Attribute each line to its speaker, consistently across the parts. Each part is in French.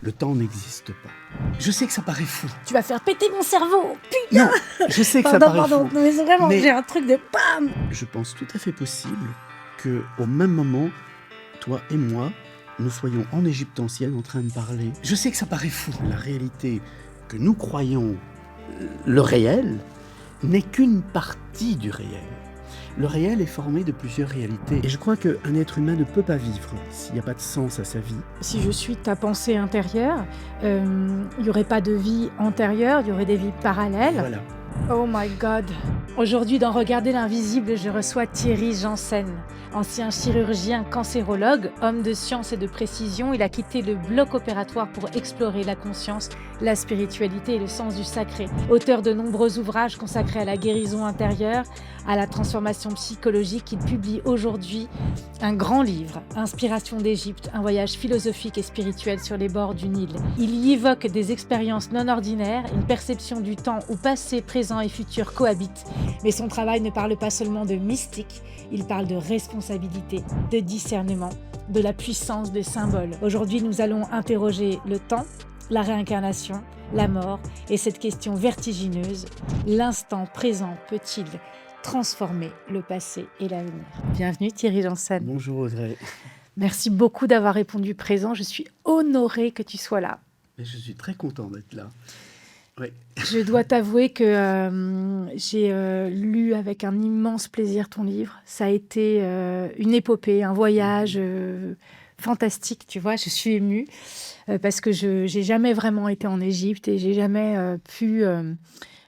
Speaker 1: Le temps n'existe pas. Je sais que ça paraît fou.
Speaker 2: Tu vas faire péter mon cerveau. Putain.
Speaker 1: Non, je sais que
Speaker 2: Pardon,
Speaker 1: ça paraît
Speaker 2: pardon.
Speaker 1: fou.
Speaker 2: Non, mais c'est vraiment,
Speaker 1: Mais-
Speaker 2: j'ai un truc de PAM.
Speaker 1: Je pense tout à fait possible qu'au même moment, toi et moi, nous soyons en Égypte ancienne en train de parler. Je sais que ça paraît fou. La réalité que nous croyons le réel n'est qu'une partie du réel. Le réel est formé de plusieurs réalités. Et je crois qu'un être humain ne peut pas vivre s'il n'y a pas de sens à sa vie.
Speaker 2: Si je suis ta pensée intérieure, il n'y aurait pas de vie antérieure, il y aurait des vies parallèles.
Speaker 1: Voilà.
Speaker 2: Oh my God. Aujourd'hui, dans Regarder l'invisible, je reçois Thierry Janssen. Ancien chirurgien cancérologue, homme de science et de précision, il a quitté le bloc opératoire pour explorer la conscience, la spiritualité et le sens du sacré. Auteur de nombreux ouvrages consacrés à la guérison intérieure, à la transformation psychologique, il publie aujourd'hui un grand livre, Inspiration d'Égypte, un voyage philosophique et spirituel sur les bords du Nil. Il y évoque des expériences non ordinaires, une perception du temps où passé, présent et futur cohabitent. Mais son travail ne parle pas seulement de mystique, il parle de responsabilité, de discernement, de la puissance des symboles. Aujourd'hui, nous allons interroger le temps, la réincarnation, la mort et cette question vertigineuse, l'instant présent peut-il transformer le passé et l'avenir? Bienvenue Thierry Janssen.
Speaker 1: Bonjour Audrey.
Speaker 2: Merci beaucoup d'avoir répondu présent. Je suis honorée que tu sois là.
Speaker 1: Mais je suis très content d'être là. Oui.
Speaker 2: Je dois t'avouer que j'ai lu avec un immense plaisir ton livre. Ça a été une épopée, un voyage fantastique, tu vois. Je suis émue parce que je n'ai jamais vraiment été en Égypte et j'ai jamais pu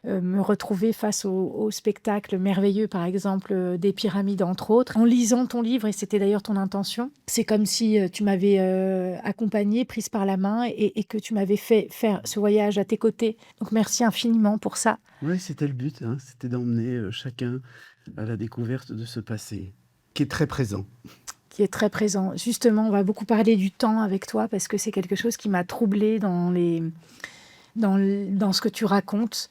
Speaker 2: me retrouver face au spectacle merveilleux, par exemple, des pyramides, entre autres. En lisant ton livre, et c'était d'ailleurs ton intention, c'est comme si tu m'avais accompagnée, prise par la main, et que tu m'avais fait faire ce voyage à tes côtés. Donc merci infiniment pour ça.
Speaker 1: Oui, c'était le but, hein. C'était d'emmener chacun à la découverte de ce passé, qui est très présent.
Speaker 2: Qui est très présent. Justement, on va beaucoup parler du temps avec toi, parce que c'est quelque chose qui m'a troublée dans ce que tu racontes.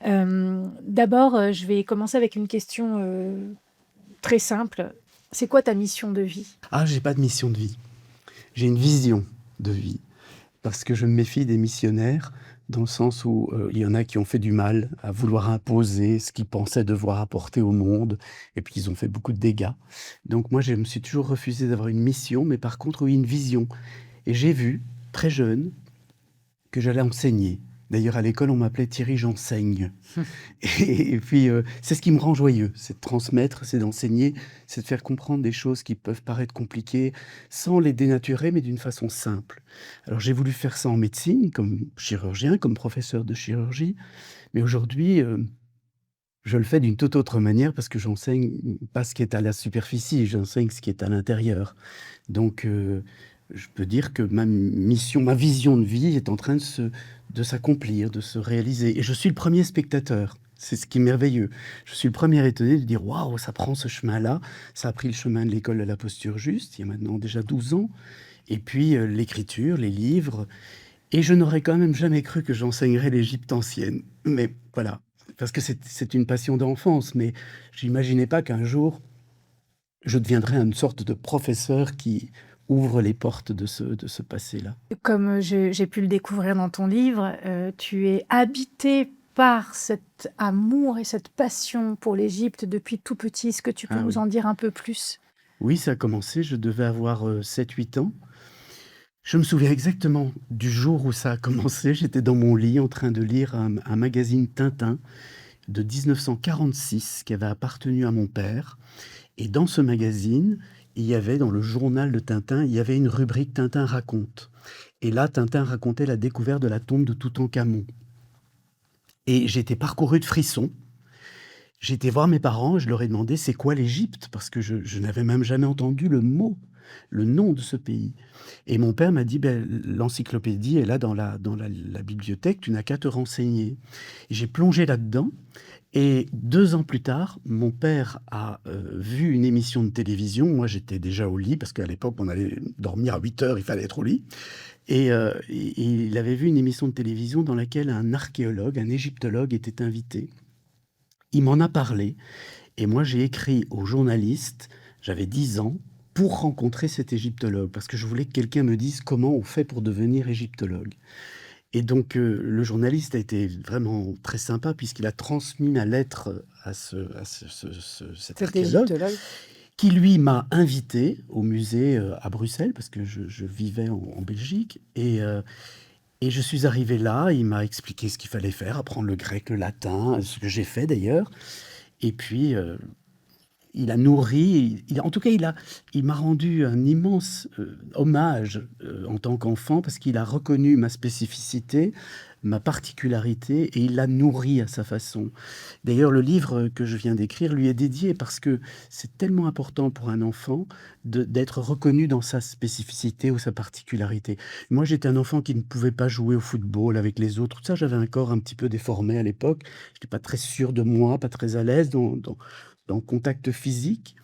Speaker 2: D'abord, je vais commencer avec une question très simple. C'est quoi ta mission de vie?
Speaker 1: Ah, j'ai pas de mission de vie. J'ai une vision de vie. Parce que je me méfie des missionnaires, dans le sens où il y en a qui ont fait du mal à vouloir imposer ce qu'ils pensaient devoir apporter au monde, et puis ils ont fait beaucoup de dégâts. Donc moi, je me suis toujours refusé d'avoir une mission, mais par contre, oui, une vision. Et j'ai vu, très jeune, que j'allais enseigner. D'ailleurs, à l'école, on m'appelait Thierry J'enseigne. Et puis, c'est ce qui me rend joyeux, c'est de transmettre, c'est d'enseigner, c'est de faire comprendre des choses qui peuvent paraître compliquées, sans les dénaturer, mais d'une façon simple. Alors, j'ai voulu faire ça en médecine, comme chirurgien, comme professeur de chirurgie, mais aujourd'hui, je le fais d'une toute autre manière, parce que j'enseigne pas ce qui est à la superficie, j'enseigne ce qui est à l'intérieur. Donc, je peux dire que ma mission, ma vision de vie est en train de s'accomplir, de se réaliser. Et je suis le premier spectateur. C'est ce qui est merveilleux. Je suis le premier étonné de dire « Waouh, ça prend ce chemin-là ». Ça a pris le chemin de l'école de la posture juste, il y a maintenant déjà 12 ans. Et puis l'écriture, les livres. Et je n'aurais quand même jamais cru que j'enseignerais l'Égypte ancienne. Mais voilà, parce que c'est une passion d'enfance. Mais j'imaginais pas qu'un jour, je deviendrais une sorte de professeur qui ouvre les portes de ce passé-là.
Speaker 2: Comme j'ai pu le découvrir dans ton livre, tu es habité par cet amour et cette passion pour l'Égypte depuis tout petit. Est-ce que tu peux
Speaker 1: Ah
Speaker 2: nous
Speaker 1: oui.
Speaker 2: en dire un peu plus?
Speaker 1: Oui, ça a commencé, je devais avoir 7-8 ans. Je me souviens exactement du jour où ça a commencé. J'étais dans mon lit en train de lire un magazine Tintin de 1946 qui avait appartenu à mon père. Et dans ce magazine, il y avait, dans le journal de Tintin, il y avait une rubrique Tintin raconte. Et là, Tintin racontait la découverte de la tombe de Toutankhamon. Et j'étais parcouru de frissons. J'étais voir mes parents, je leur ai demandé c'est quoi l'Égypte, parce que je n'avais même jamais entendu le mot, le nom de ce pays. Et mon père m'a dit l'encyclopédie est là dans la bibliothèque, tu n'as qu'à te renseigner. Et j'ai plongé là-dedans. Et 2 ans plus tard, mon père a vu une émission de télévision. Moi, j'étais déjà au lit, parce qu'à l'époque, on allait dormir à 8 heures, il fallait être au lit. Et il avait vu une émission de télévision dans laquelle un archéologue, un égyptologue était invité. Il m'en a parlé. Et moi, j'ai écrit au journaliste, j'avais 10 ans, pour rencontrer cet égyptologue, parce que je voulais que quelqu'un me dise comment on fait pour devenir égyptologue. Et donc, le journaliste a été vraiment très sympa puisqu'il a transmis ma lettre à cet
Speaker 2: Cet
Speaker 1: archéologue
Speaker 2: égyptologue.
Speaker 1: qui, lui, m'a invité au musée à Bruxelles parce que je vivais en Belgique. Et je suis arrivé là, il m'a expliqué ce qu'il fallait faire, apprendre le grec, le latin, ce que j'ai fait d'ailleurs. Et puis, il a nourri, en tout cas, il m'a rendu un immense hommage en tant qu'enfant parce qu'il a reconnu ma spécificité, ma particularité et il l'a nourri à sa façon. D'ailleurs, le livre que je viens d'écrire lui est dédié parce que c'est tellement important pour un enfant d'être reconnu dans sa spécificité ou sa particularité. Moi, j'étais un enfant qui ne pouvait pas jouer au football avec les autres. Tout ça, j'avais un corps un petit peu déformé à l'époque. Je n'étais pas très sûr de moi, pas très à l'aise dans le contact physique.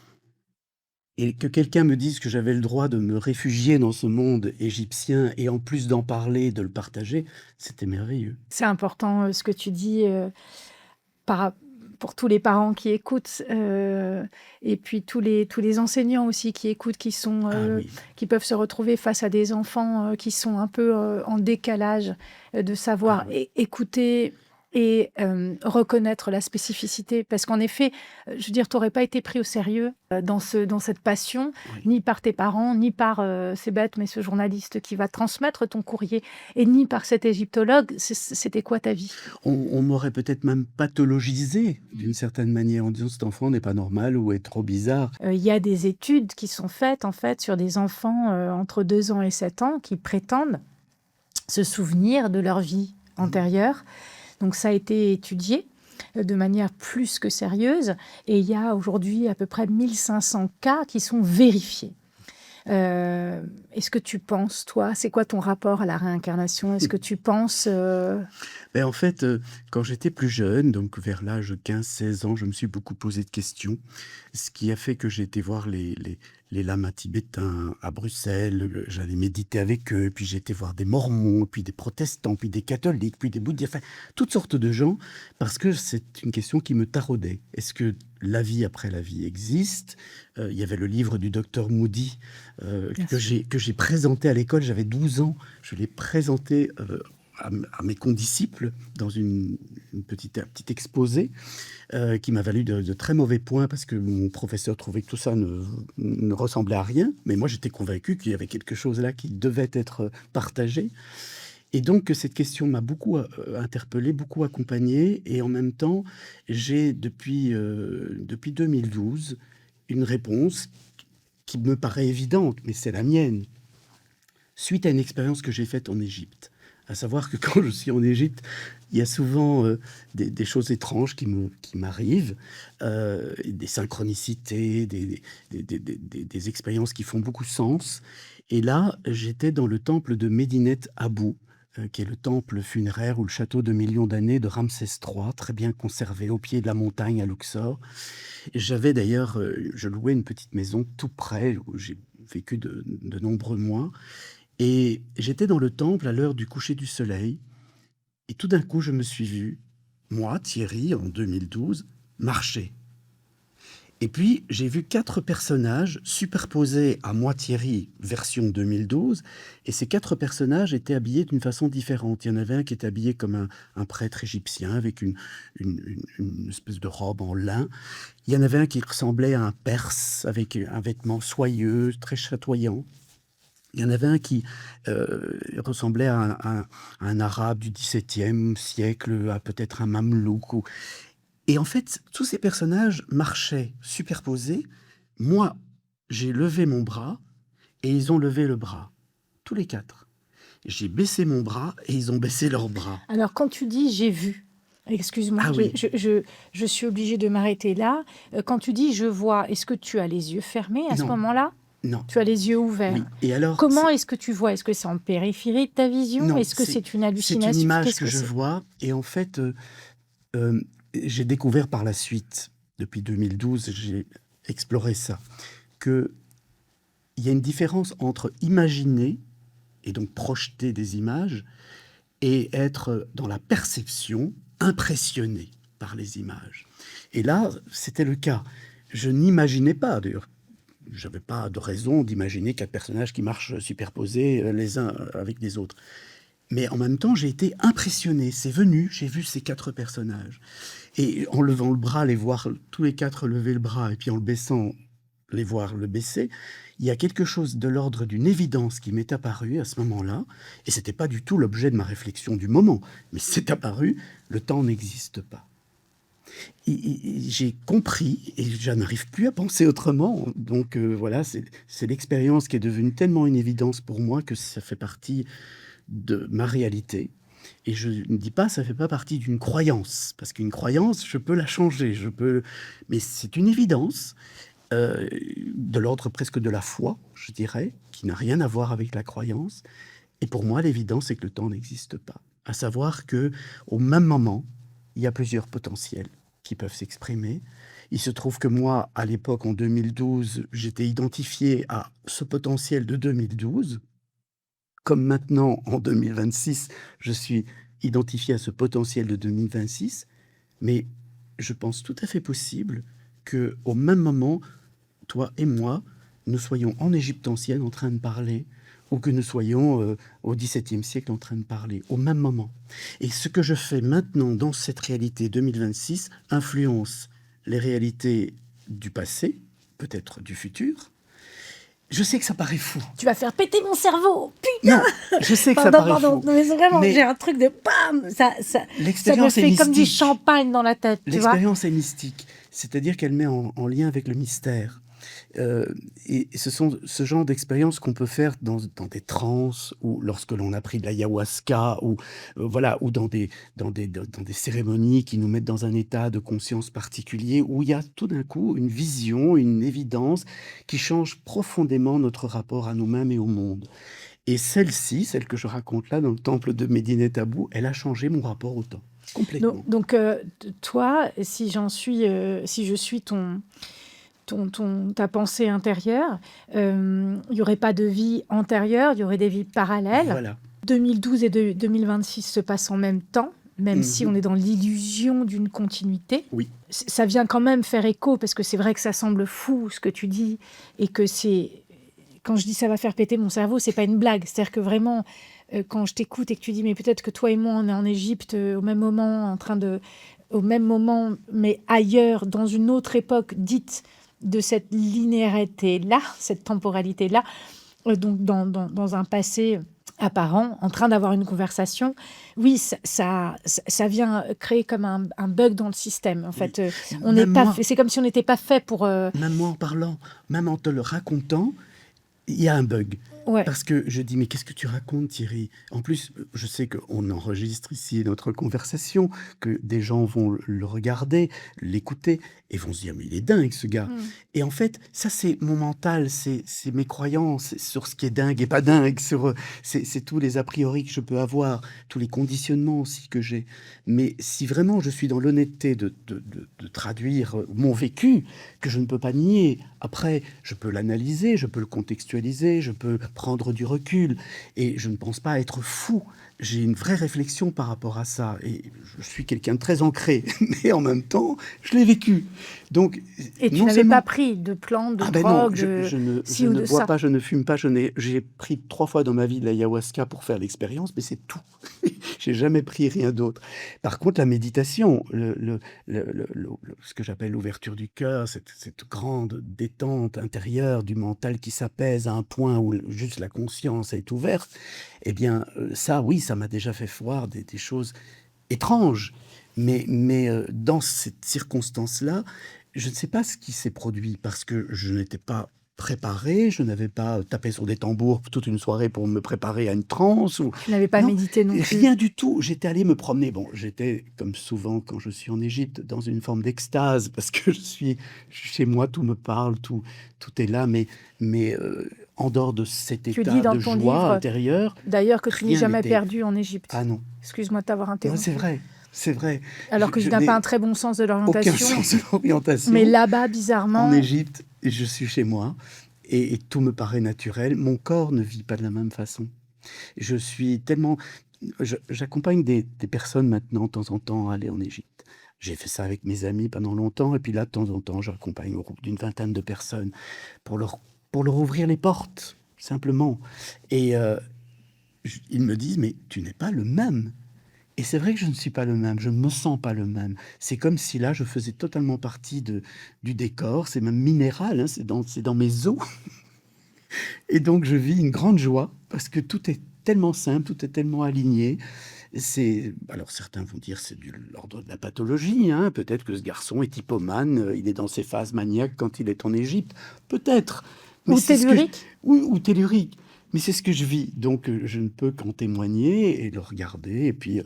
Speaker 1: Et que quelqu'un me dise que j'avais le droit de me réfugier dans ce monde égyptien et en plus d'en parler, de le partager, c'était merveilleux.
Speaker 2: C'est important ce que tu dis par- pour tous les parents qui écoutent et puis tous les enseignants aussi qui écoutent,
Speaker 1: Ah oui.
Speaker 2: qui peuvent se retrouver face à des enfants qui sont un peu en décalage, de savoir
Speaker 1: Ah oui.
Speaker 2: écouter et reconnaître la spécificité. Parce qu'en effet, je veux dire, tu n'aurais pas été pris au sérieux dans cette passion,
Speaker 1: Oui.
Speaker 2: ni par tes parents, ni par, c'est bête, mais ce journaliste qui va transmettre ton courrier, et ni par cet égyptologue. C'était quoi ta vie?
Speaker 1: On m'aurait peut-être même pathologisé d'une certaine manière en disant cet enfant n'est pas normal ou est trop bizarre.
Speaker 2: Il y a des études qui sont faites en fait sur des enfants entre 2 ans et 7 ans qui prétendent se souvenir de leur vie antérieure. Donc ça a été étudié de manière plus que sérieuse et il y a aujourd'hui à peu près 1500 cas qui sont vérifiés. Est-ce que tu penses, toi, c'est quoi ton rapport à la réincarnation? Est-ce que tu penses...
Speaker 1: Ben, en fait, quand j'étais plus jeune, donc vers l'âge de 15-16 ans, je me suis beaucoup posé de questions. Ce qui a fait que j'ai été voir les lamas tibétains à Bruxelles, j'allais méditer avec eux, puis j'ai été voir des mormons, puis des protestants, puis des catholiques, puis des bouddhistes, enfin, toutes sortes de gens, parce que c'est une question qui me taraudait. Est-ce que la vie après la vie existe? Il y avait le livre du docteur Moody
Speaker 2: Bien
Speaker 1: que
Speaker 2: sûr.
Speaker 1: j'ai présenté à l'école, j'avais 12 ans, je l'ai présenté à mes condisciples dans un petit exposé qui m'a valu de très mauvais points parce que mon professeur trouvait que tout ça ne ressemblait à rien. Mais moi, j'étais convaincu qu'il y avait quelque chose là qui devait être partagé. Et donc, cette question m'a beaucoup interpellé, beaucoup accompagné. Et en même temps, j'ai depuis 2012 une réponse qui me paraît évidente, mais c'est la mienne. Suite à une expérience que j'ai faite en Égypte. À savoir que quand je suis en Égypte, il y a souvent des choses étranges qui m'arrivent, des synchronicités, des expériences qui font beaucoup sens. Et là, j'étais dans le temple de Médinet Abou, qui est le temple funéraire ou le château de millions d'années de Ramsès III, très bien conservé au pied de la montagne à Luxor. J'avais d'ailleurs, je louais une petite maison tout près où j'ai vécu de nombreux mois. Et j'étais dans le temple à l'heure du coucher du soleil et tout d'un coup, je me suis vu, moi, Thierry, en 2012, marcher. Et puis, j'ai vu 4 personnages superposés à moi, Thierry, version 2012, et ces 4 personnages étaient habillés d'une façon différente. Il y en avait un qui était habillé comme un prêtre égyptien avec une espèce de robe en lin. Il y en avait un qui ressemblait à un Perse avec un vêtement soyeux, très chatoyant. Il y en avait un qui ressemblait à un arabe du XVIIe siècle, à peut-être un mamelouk. Et en fait, tous ces personnages marchaient superposés. Moi, j'ai levé mon bras et ils ont levé le bras, tous les 4. J'ai baissé mon bras et ils ont baissé leur bras.
Speaker 2: Alors, quand tu dis j'ai vu, excuse-moi,
Speaker 1: Ah oui,
Speaker 2: je suis obligée de m'arrêter là. Quand tu dis je vois, est-ce que tu as les yeux fermés à ce
Speaker 1: non,
Speaker 2: moment-là?
Speaker 1: non,
Speaker 2: Tu as les yeux ouverts.
Speaker 1: oui. Et alors,
Speaker 2: Comment est-ce que tu vois? Est-ce que c'est en périphérie de ta vision?
Speaker 1: non,
Speaker 2: Est-ce que c'est une
Speaker 1: c'est une
Speaker 2: hallucination?
Speaker 1: image
Speaker 2: Qu'est-ce
Speaker 1: que
Speaker 2: que
Speaker 1: je
Speaker 2: c'est?
Speaker 1: vois. Et en fait, euh, j'ai découvert par la suite, depuis 2012, j'ai exploré ça, qu'il y a une différence entre imaginer et donc projeter des images et être dans la perception, impressionné par les images. Et là, c'était le cas. Je n'imaginais pas, d'ailleurs, j'avais pas de raison d'imaginer 4 personnages qui marchent superposés, les uns avec les autres. Mais en même temps, j'ai été impressionné. C'est venu, j'ai vu ces 4 personnages. Et en levant le bras, les voir tous les 4 lever le bras, et puis en le baissant, les voir le baisser, il y a quelque chose de l'ordre d'une évidence qui m'est apparue à ce moment-là, et c'était pas du tout l'objet de ma réflexion du moment, mais c'est apparu, le temps n'existe pas. J'ai compris, et je n'arrive plus à penser autrement. Donc voilà, c'est l'expérience qui est devenue tellement une évidence pour moi que ça fait partie de ma réalité. Et je ne dis pas ça fait pas partie d'une croyance, parce qu'une croyance, je peux la changer, mais c'est une évidence de l'ordre presque de la foi, je dirais, qui n'a rien à voir avec la croyance. Et pour moi, l'évidence, c'est que le temps n'existe pas. À savoir que au même moment, il y a plusieurs potentiels qui peuvent s'exprimer. Il se trouve que moi, à l'époque, en 2012, j'étais identifié à ce potentiel de 2012. Comme maintenant, en 2026, je suis identifié à ce potentiel de 2026. Mais je pense tout à fait possible que, au même moment, toi et moi, nous soyons en Égypte ancienne en train de parler, ou que nous soyons au XVIIe siècle en train de parler, au même moment. Et ce que je fais maintenant dans cette réalité 2026 influence les réalités du passé, peut-être du futur. Je sais que ça paraît fou.
Speaker 2: Tu vas faire péter mon cerveau, putain.
Speaker 1: Non, je sais que ça
Speaker 2: Pardon,
Speaker 1: paraît
Speaker 2: pardon.
Speaker 1: fou.
Speaker 2: Non, mais vraiment,
Speaker 1: Mais
Speaker 2: j'ai un truc de bam. Ça me
Speaker 1: l'expérience est
Speaker 2: fait comme du
Speaker 1: mystique.
Speaker 2: champagne dans la tête, tu vois.
Speaker 1: L'expérience est mystique, c'est-à-dire qu'elle met en lien avec le mystère. Et ce sont ce genre d'expériences qu'on peut faire dans des transes, ou lorsque l'on a pris de l'ayahuasca, ou voilà, ou dans des cérémonies qui nous mettent dans un état de conscience particulier, où il y a tout d'un coup une vision, une évidence qui change profondément notre rapport à nous-mêmes et au monde. Et celle-ci, celle que je raconte là dans le temple de Medinet Habu, elle a changé mon rapport au temps, complètement.
Speaker 2: Donc, toi, si je suis ta pensée intérieure, il n'y aurait pas de vie antérieure, il y aurait des vies parallèles.
Speaker 1: Voilà.
Speaker 2: 2012 et 2026 se passent en même temps, même si on est dans l'illusion d'une continuité.
Speaker 1: Oui.
Speaker 2: Ça vient quand même faire écho, parce que c'est vrai que ça semble fou ce que tu dis, et que quand je dis ça va faire péter mon cerveau, c'est pas une blague. C'est-à-dire que vraiment, quand je t'écoute et que tu dis mais peut-être que toi et moi on est en Égypte au même moment, mais ailleurs, dans une autre époque dite de cette linéarité-là, cette temporalité-là, donc dans un passé apparent, en train d'avoir une conversation, oui, ça vient créer comme un bug dans le système. En fait, c'est comme si on n'était pas fait pour...
Speaker 1: Même moi en parlant, même en te le racontant, il y a un bug.
Speaker 2: Ouais.
Speaker 1: Parce que je dis, mais qu'est-ce que tu racontes, Thierry? En plus, je sais qu'on enregistre ici notre conversation, que des gens vont le regarder, l'écouter, et vont se dire, mais il est dingue, ce gars. Et en fait, ça, c'est mon mental, c'est mes croyances sur ce qui est dingue et pas dingue, c'est tous les a priori que je peux avoir, tous les conditionnements aussi que j'ai. Mais si vraiment je suis dans l'honnêteté de traduire mon vécu, que je ne peux pas nier, après, je peux l'analyser, je peux le contextualiser, je peux prendre du recul, et je ne pense pas être fou. J'ai une vraie réflexion par rapport à ça, et je suis quelqu'un de très ancré, mais en même temps, je l'ai vécu. Donc,
Speaker 2: et tu n'avais pas pris de plan, de drogue,
Speaker 1: je ne bois pas, je ne fume pas, j'ai pris 3 fois dans ma vie de l'ayahuasca pour faire l'expérience, mais c'est tout. J'ai jamais pris rien d'autre. Par contre, la méditation, ce que j'appelle l'ouverture du cœur, cette grande détente intérieure du mental qui s'apaise à un point où juste la conscience est ouverte, eh bien, ça, oui, ça m'a déjà fait voir des choses étranges. Mais dans cette circonstance-là, je ne sais pas ce qui s'est produit, parce que je n'étais pas préparé, je n'avais pas tapé sur des tambours toute une soirée pour me préparer à une transe.
Speaker 2: Tu n'avais pas médité non plus.
Speaker 1: Rien du tout. J'étais allé me promener. Bon, j'étais, comme souvent quand je suis en Égypte, dans une forme d'extase, parce que je suis chez moi, tout me parle, tout est là, mais en dehors de cet état de joie intérieure.
Speaker 2: D'ailleurs, que tu n'es jamais perdu en Égypte.
Speaker 1: Ah non.
Speaker 2: Excuse-moi de t'avoir interrompu.
Speaker 1: Non, c'est vrai. C'est vrai.
Speaker 2: Alors que je n'ai pas un très bon sens de l'orientation.
Speaker 1: Aucun sens de l'orientation.
Speaker 2: Mais là-bas, bizarrement...
Speaker 1: En Égypte, je suis chez moi et tout me paraît naturel. Mon corps ne vit pas de la même façon. Je suis tellement... J'accompagne des personnes maintenant, de temps en temps, à aller en Égypte. J'ai fait ça avec mes amis pendant longtemps et puis là, de temps en temps, j'accompagne un groupe d'une vingtaine de personnes pour leur ouvrir les portes, simplement et ils me disent: «Mais tu n'es pas le même». Et c'est vrai que je ne suis pas le même, je ne me sens pas le même. C'est comme si là, je faisais totalement partie du décor, c'est même minéral, hein, c'est dans mes os. Et donc je vis une grande joie parce que tout est tellement simple, tout est tellement aligné. Alors certains vont dire c'est de l'ordre de la pathologie, hein. Peut-être que ce garçon est hypomane, il est dans ses phases maniaques quand il est en Égypte. Peut-être. Mais
Speaker 2: Ou
Speaker 1: c'est ce que
Speaker 2: tellurique?
Speaker 1: ou tellurique. Mais c'est ce que je vis. Donc je ne peux qu'en témoigner et le regarder. Et puis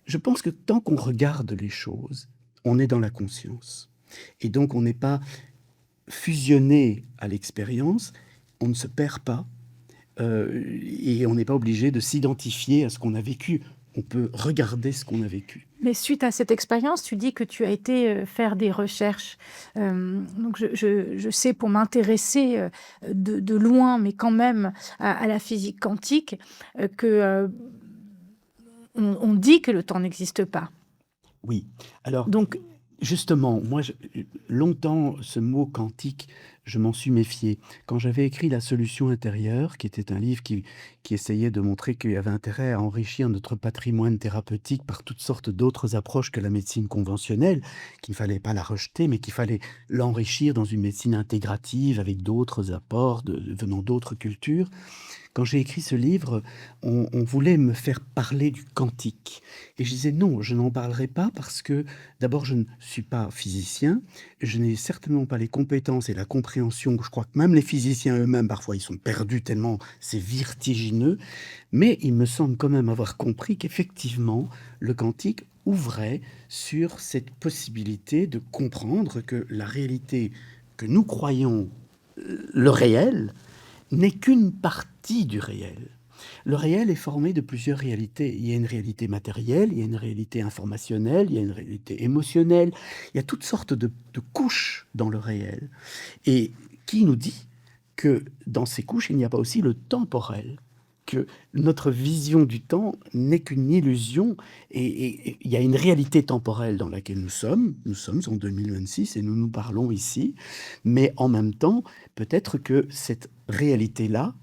Speaker 1: je pense que tant qu'on regarde les choses, on est dans la conscience. Et donc on n'est pas fusionné à l'expérience, on ne se perd pas, et on n'est pas obligé de s'identifier à ce qu'on a vécu. On peut regarder ce qu'on a vécu.
Speaker 2: Mais suite à cette expérience, tu dis que tu as été, faire des recherches. Donc je sais pour m'intéresser, de loin, mais quand même à la physique quantique, que, on dit que le temps n'existe pas.
Speaker 1: Oui, alors
Speaker 2: Donc
Speaker 1: justement, moi, longtemps, ce mot quantique, je m'en suis méfié. Quand j'avais écrit La solution intérieure, qui était un livre qui essayait de montrer qu'il y avait intérêt à enrichir notre patrimoine thérapeutique par toutes sortes d'autres approches que la médecine conventionnelle, qu'il ne fallait pas la rejeter, mais qu'il fallait l'enrichir dans une médecine intégrative avec d'autres apports venant d'autres cultures. Quand j'ai écrit ce livre, on voulait me faire parler du quantique. Et je disais non, je n'en parlerai pas parce que d'abord, je ne suis pas physicien, je n'ai certainement pas les compétences et la compréhension. Je crois que même les physiciens eux-mêmes, parfois, ils sont perdus tellement c'est vertigineux. Mais il me semble quand même avoir compris qu'effectivement, le quantique ouvrait sur cette possibilité de comprendre que la réalité que nous croyons le réel n'est qu'une partie du réel. Le réel est formé de plusieurs réalités. Il y a une réalité matérielle, il y a une réalité informationnelle, il y a une réalité émotionnelle. Il y a toutes sortes de couches dans le réel. Et qui nous dit que dans ces couches, il n'y a pas aussi le temporel, que notre vision du temps n'est qu'une illusion et il y a une réalité temporelle dans laquelle nous sommes. Nous sommes en 2026 et nous nous parlons ici, mais en même temps, peut-être que cette réalité-là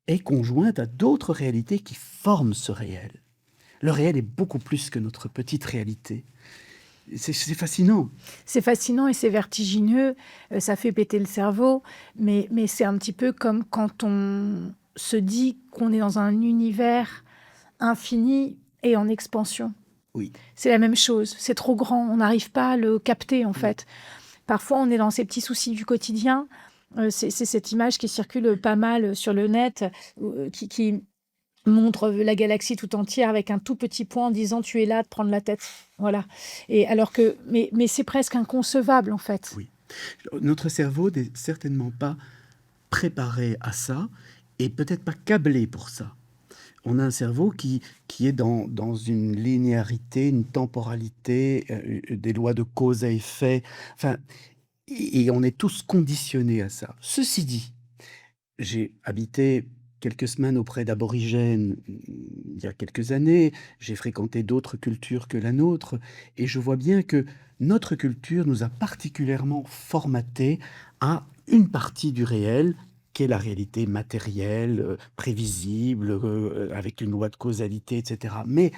Speaker 1: est conjointe à d'autres réalités qui forment ce réel. Le réel est beaucoup plus que notre petite réalité. C'est fascinant.
Speaker 2: c'est fascinant et c'est vertigineux, ça fait péter le cerveau, mais c'est un petit peu comme quand on se dit qu'on est dans un univers infini et en expansion.
Speaker 1: Oui.
Speaker 2: C'est la même chose, c'est trop grand, on n'arrive pas à le capter en fait. Parfois, on est dans ces petits soucis du quotidien. C'est cette image qui circule pas mal sur le net, qui montre la galaxie tout entière avec un tout petit point en disant tu es là, de prendre la tête. Voilà. Et alors que, mais c'est presque inconcevable en fait.
Speaker 1: Oui. Notre cerveau n'est certainement pas préparé à ça et peut-être pas câblé pour ça. On a un cerveau qui est dans une linéarité, une temporalité, des lois de cause à effet. Enfin, et on est tous conditionnés à ça. Ceci dit, j'ai habité quelques semaines auprès d'aborigènes il y a quelques années. J'ai fréquenté d'autres cultures que la nôtre et je vois bien que notre culture nous a particulièrement formatés à une partie du réel qui est la réalité matérielle, prévisible, avec une loi de causalité, etc. Mais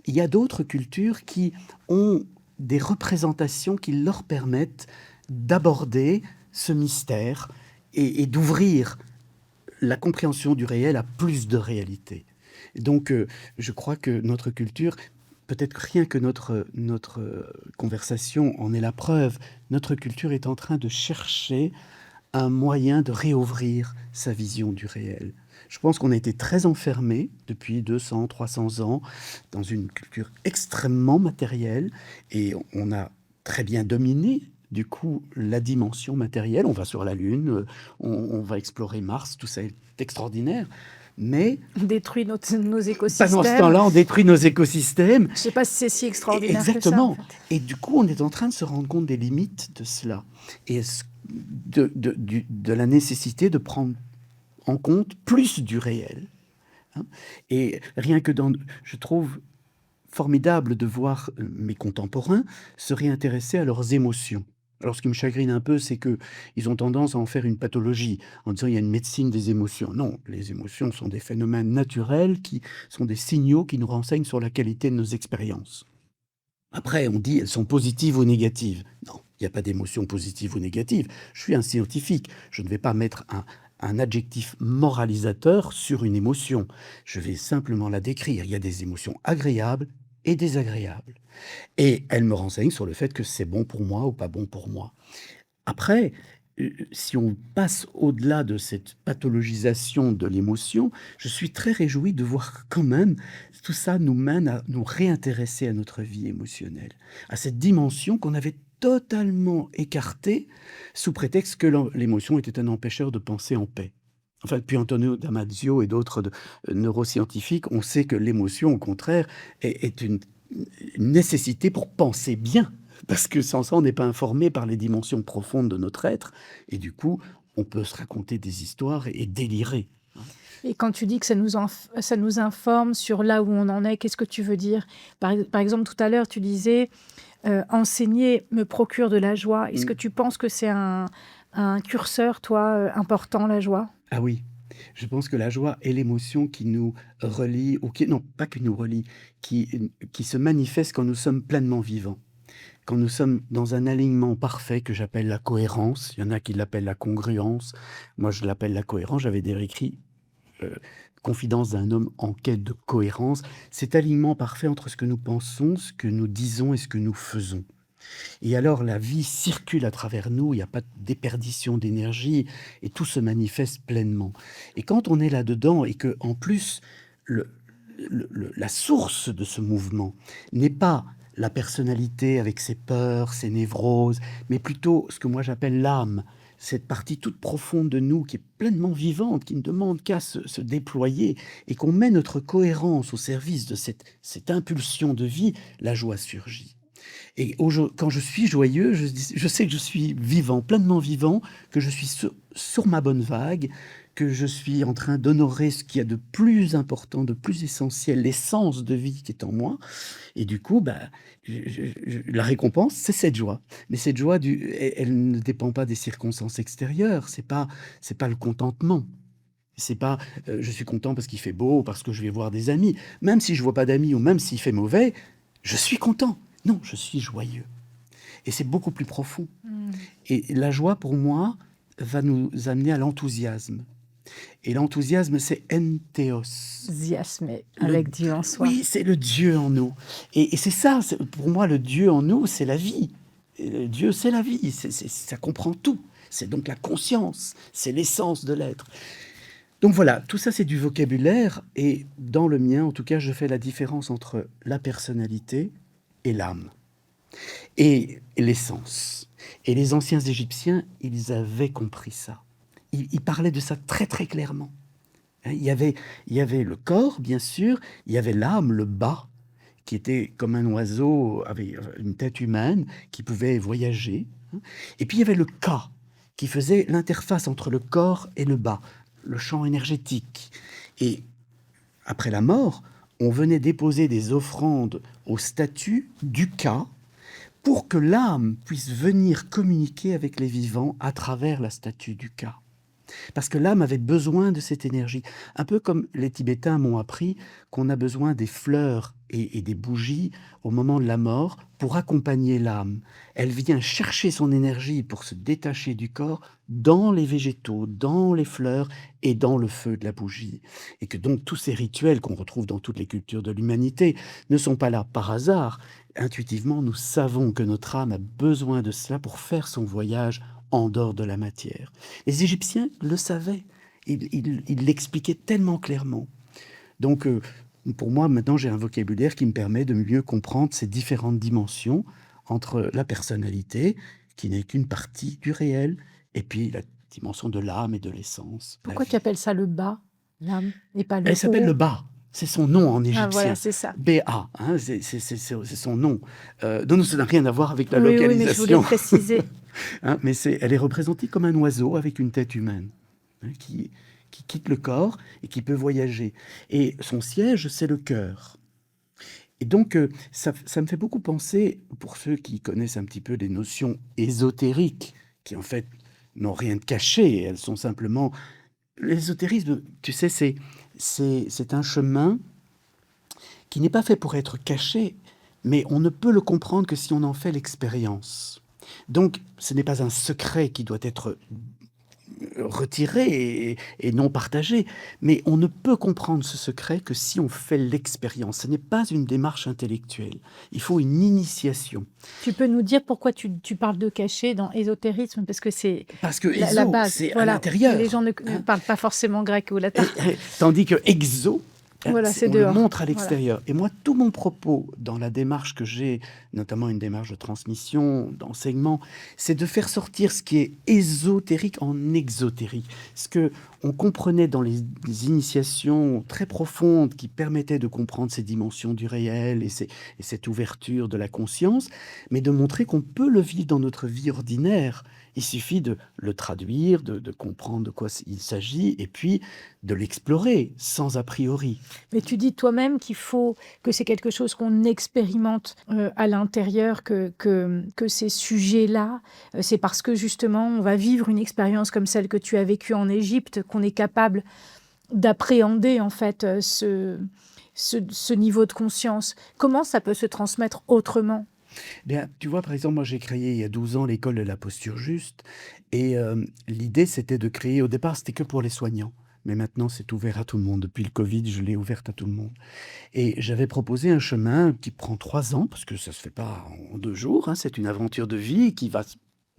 Speaker 1: il y a d'autres cultures qui ont des représentations qui leur permettent d'aborder ce mystère et d'ouvrir la compréhension du réel à plus de réalité. Donc, je crois que notre culture, peut-être que rien que notre conversation en est la preuve, notre culture est en train de chercher un moyen de réouvrir sa vision du réel. Je pense qu'on a été très enfermés depuis 200, 300 ans dans une culture extrêmement matérielle et on a très bien dominé du coup la dimension matérielle. On va sur la Lune, on va explorer Mars, tout ça est extraordinaire. Mais
Speaker 2: On détruit nos
Speaker 1: pendant ce
Speaker 2: écosystèmes.
Speaker 1: temps-là, on détruit nos écosystèmes.
Speaker 2: Je ne sais pas si c'est si extraordinaire
Speaker 1: Exactement.
Speaker 2: que ça. En fait.
Speaker 1: Et du coup, on est en train de se rendre compte des limites de cela et de la nécessité de prendre en compte plus du réel. Hein. Et rien que je trouve formidable de voir mes contemporains se réintéresser à leurs émotions. Alors, ce qui me chagrine un peu, c'est qu'ils ont tendance à en faire une pathologie, en disant il y a une médecine des émotions. Non, les émotions sont des phénomènes naturels qui sont des signaux qui nous renseignent sur la qualité de nos expériences. Après, on dit elles sont positives ou négatives. Non, il n'y a pas d'émotion positive ou négative. Je suis un scientifique. Je ne vais pas mettre un adjectif moralisateur sur une émotion. Je vais simplement la décrire. Il y a des émotions agréables et désagréables. Et elle me renseigne sur le fait que c'est bon pour moi ou pas bon pour moi. Après, si on passe au-delà de cette pathologisation de l'émotion, je suis très réjoui de voir quand même tout ça nous mène à nous réintéresser à notre vie émotionnelle, à cette dimension qu'on avait totalement écartée sous prétexte que l'émotion était un empêcheur de penser en paix. Enfin, depuis Antonio Damasio et d'autres neuroscientifiques, on sait que l'émotion, au contraire, est une nécessité pour penser bien. Parce que sans ça, on n'est pas informé par les dimensions profondes de notre être. Et du coup, on peut se raconter des histoires et délirer.
Speaker 2: Et quand tu dis que ça nous informe sur là où on en est, qu'est-ce que tu veux dire? Par exemple, tout à l'heure, tu disais enseigner me procure de la joie. Est-ce que tu penses que c'est un curseur, toi, important, la joie?
Speaker 1: Ah oui, je pense que la joie est l'émotion qui nous relie, ou qui, non, pas qui nous relie, qui se manifeste quand nous sommes pleinement vivants. Quand nous sommes dans un alignement parfait que j'appelle la cohérence, il y en a qui l'appellent la congruence, moi je l'appelle la cohérence, j'avais d'ailleurs écrit Confidence d'un homme en quête de cohérence, cet alignement parfait entre ce que nous pensons, ce que nous disons et ce que nous faisons. Et alors la vie circule à travers nous, il n'y a pas de déperdition d'énergie et tout se manifeste pleinement. Et quand on est là-dedans et que en plus la source de ce mouvement n'est pas la personnalité avec ses peurs, ses névroses, mais plutôt ce que moi j'appelle l'âme, cette partie toute profonde de nous qui est pleinement vivante, qui ne demande qu'à se déployer, et qu'on met notre cohérence au service de cette impulsion de vie, la joie surgit. Et quand je suis joyeux, je sais que je suis vivant, pleinement vivant, que je suis sur ma bonne vague, que je suis en train d'honorer ce qu'il y a de plus important, de plus essentiel, l'essence de vie qui est en moi. Et du coup, la récompense, c'est cette joie. Mais cette joie, elle ne dépend pas des circonstances extérieures. C'est pas le contentement. C'est pas je suis content parce qu'il fait beau, parce que je vais voir des amis. Même si je vois pas d'amis ou même s'il fait mauvais, je suis content. Non, je suis joyeux. Et c'est beaucoup plus profond. Et la joie, pour moi, va nous amener à l'enthousiasme. Et l'enthousiasme, c'est entheos.
Speaker 2: Enthousiasmer avec Dieu en soi.
Speaker 1: Oui, c'est le Dieu en nous. Et c'est ça, pour moi, le Dieu en nous, c'est la vie. Et Dieu, c'est la vie, ça comprend tout. C'est donc la conscience, c'est l'essence de l'être. Donc voilà, tout ça, c'est du vocabulaire. Et dans le mien, en tout cas, je fais la différence entre la personnalité et l'âme. Et l'essence. Et les anciens Égyptiens, ils avaient compris ça. Ils parlaient de ça très très clairement. Il y avait le corps, bien sûr, il y avait l'âme, le bas, qui était comme un oiseau avec une tête humaine, qui pouvait voyager. Et puis il y avait le Ka, qui faisait l'interface entre le corps et le bas, le champ énergétique. Et après la mort, on venait déposer des offrandes aux statues du Ka, pour que l'âme puisse venir communiquer avec les vivants à travers la statue du Ka. Parce que l'âme avait besoin de cette énergie. Un peu comme les Tibétains m'ont appris qu'on a besoin des fleurs et des bougies au moment de la mort pour accompagner l'âme. Elle vient chercher son énergie pour se détacher du corps dans les végétaux, dans les fleurs et dans le feu de la bougie. Et que donc tous ces rituels qu'on retrouve dans toutes les cultures de l'humanité ne sont pas là par hasard. Intuitivement, nous savons que notre âme a besoin de cela pour faire son voyage en dehors de la matière. Les Égyptiens le savaient. Ils l'expliquaient tellement clairement. Donc, pour moi, maintenant, j'ai un vocabulaire qui me permet de mieux comprendre ces différentes dimensions entre la personnalité, qui n'est qu'une partie du réel, et puis la dimension de l'âme et de l'essence.
Speaker 2: Pourquoi tu appelles ça le bas, l'âme, et pas le haut?
Speaker 1: Elle s'appelle le bas. C'est son nom en égyptien.
Speaker 2: Ah voilà, c'est ça.
Speaker 1: B-A, hein, c'est son nom. Donc ça n'a rien à voir avec la
Speaker 2: Oui,
Speaker 1: localisation.
Speaker 2: mais je voulais préciser.
Speaker 1: Hein, mais elle est représentée comme un oiseau avec une tête humaine, hein, qui quitte le corps et qui peut voyager. Et son siège, c'est le cœur. Et donc, ça me fait beaucoup penser, pour ceux qui connaissent un petit peu les notions ésotériques, qui en fait n'ont rien de caché, elles sont simplement... L'ésotérisme, tu sais, c'est un chemin qui n'est pas fait pour être caché, mais on ne peut le comprendre que si on en fait l'expérience. Donc, ce n'est pas un secret qui doit être retiré et non partagé, mais on ne peut comprendre ce secret que si on fait l'expérience. Ce n'est pas une démarche intellectuelle. Il faut une initiation.
Speaker 2: Tu peux nous dire pourquoi tu parles de cachet dans ésotérisme? Parce que c'est
Speaker 1: Parce que
Speaker 2: la
Speaker 1: éso,
Speaker 2: base.
Speaker 1: c'est à
Speaker 2: Voilà, les gens
Speaker 1: l'intérieur,
Speaker 2: ne
Speaker 1: hein.
Speaker 2: parlent pas forcément grec ou latin.
Speaker 1: Tandis que exo,
Speaker 2: Voilà, c'est
Speaker 1: on le
Speaker 2: dehors.
Speaker 1: montre à
Speaker 2: Voilà.
Speaker 1: l'extérieur. Et moi, tout mon propos dans la démarche que j'ai, notamment une démarche de transmission, d'enseignement, c'est de faire sortir ce qui est ésotérique en exotérique. Ce que on comprenait dans les initiations très profondes qui permettaient de comprendre ces dimensions du réel et cette ouverture de la conscience, mais de montrer qu'on peut le vivre dans notre vie ordinaire. Il suffit de le traduire, de comprendre de quoi il s'agit, et puis de l'explorer sans a priori.
Speaker 2: Mais tu dis toi-même que c'est quelque chose qu'on expérimente à l'intérieur, que ces sujets-là, c'est parce que justement on va vivre une expérience comme celle que tu as vécue en Égypte, qu'on est capable d'appréhender en fait ce niveau de conscience. Comment ça peut se transmettre autrement?
Speaker 1: Bien, tu vois, par exemple, moi j'ai créé il y a 12 ans l'école de la posture juste, et l'idée c'était de créer, au départ c'était que pour les soignants. Mais maintenant, c'est ouvert à tout le monde. Depuis le Covid, je l'ai ouverte à tout le monde. Et j'avais proposé un chemin qui prend 3 ans, parce que ça se fait pas en 2 jours, hein. C'est une aventure de vie qui va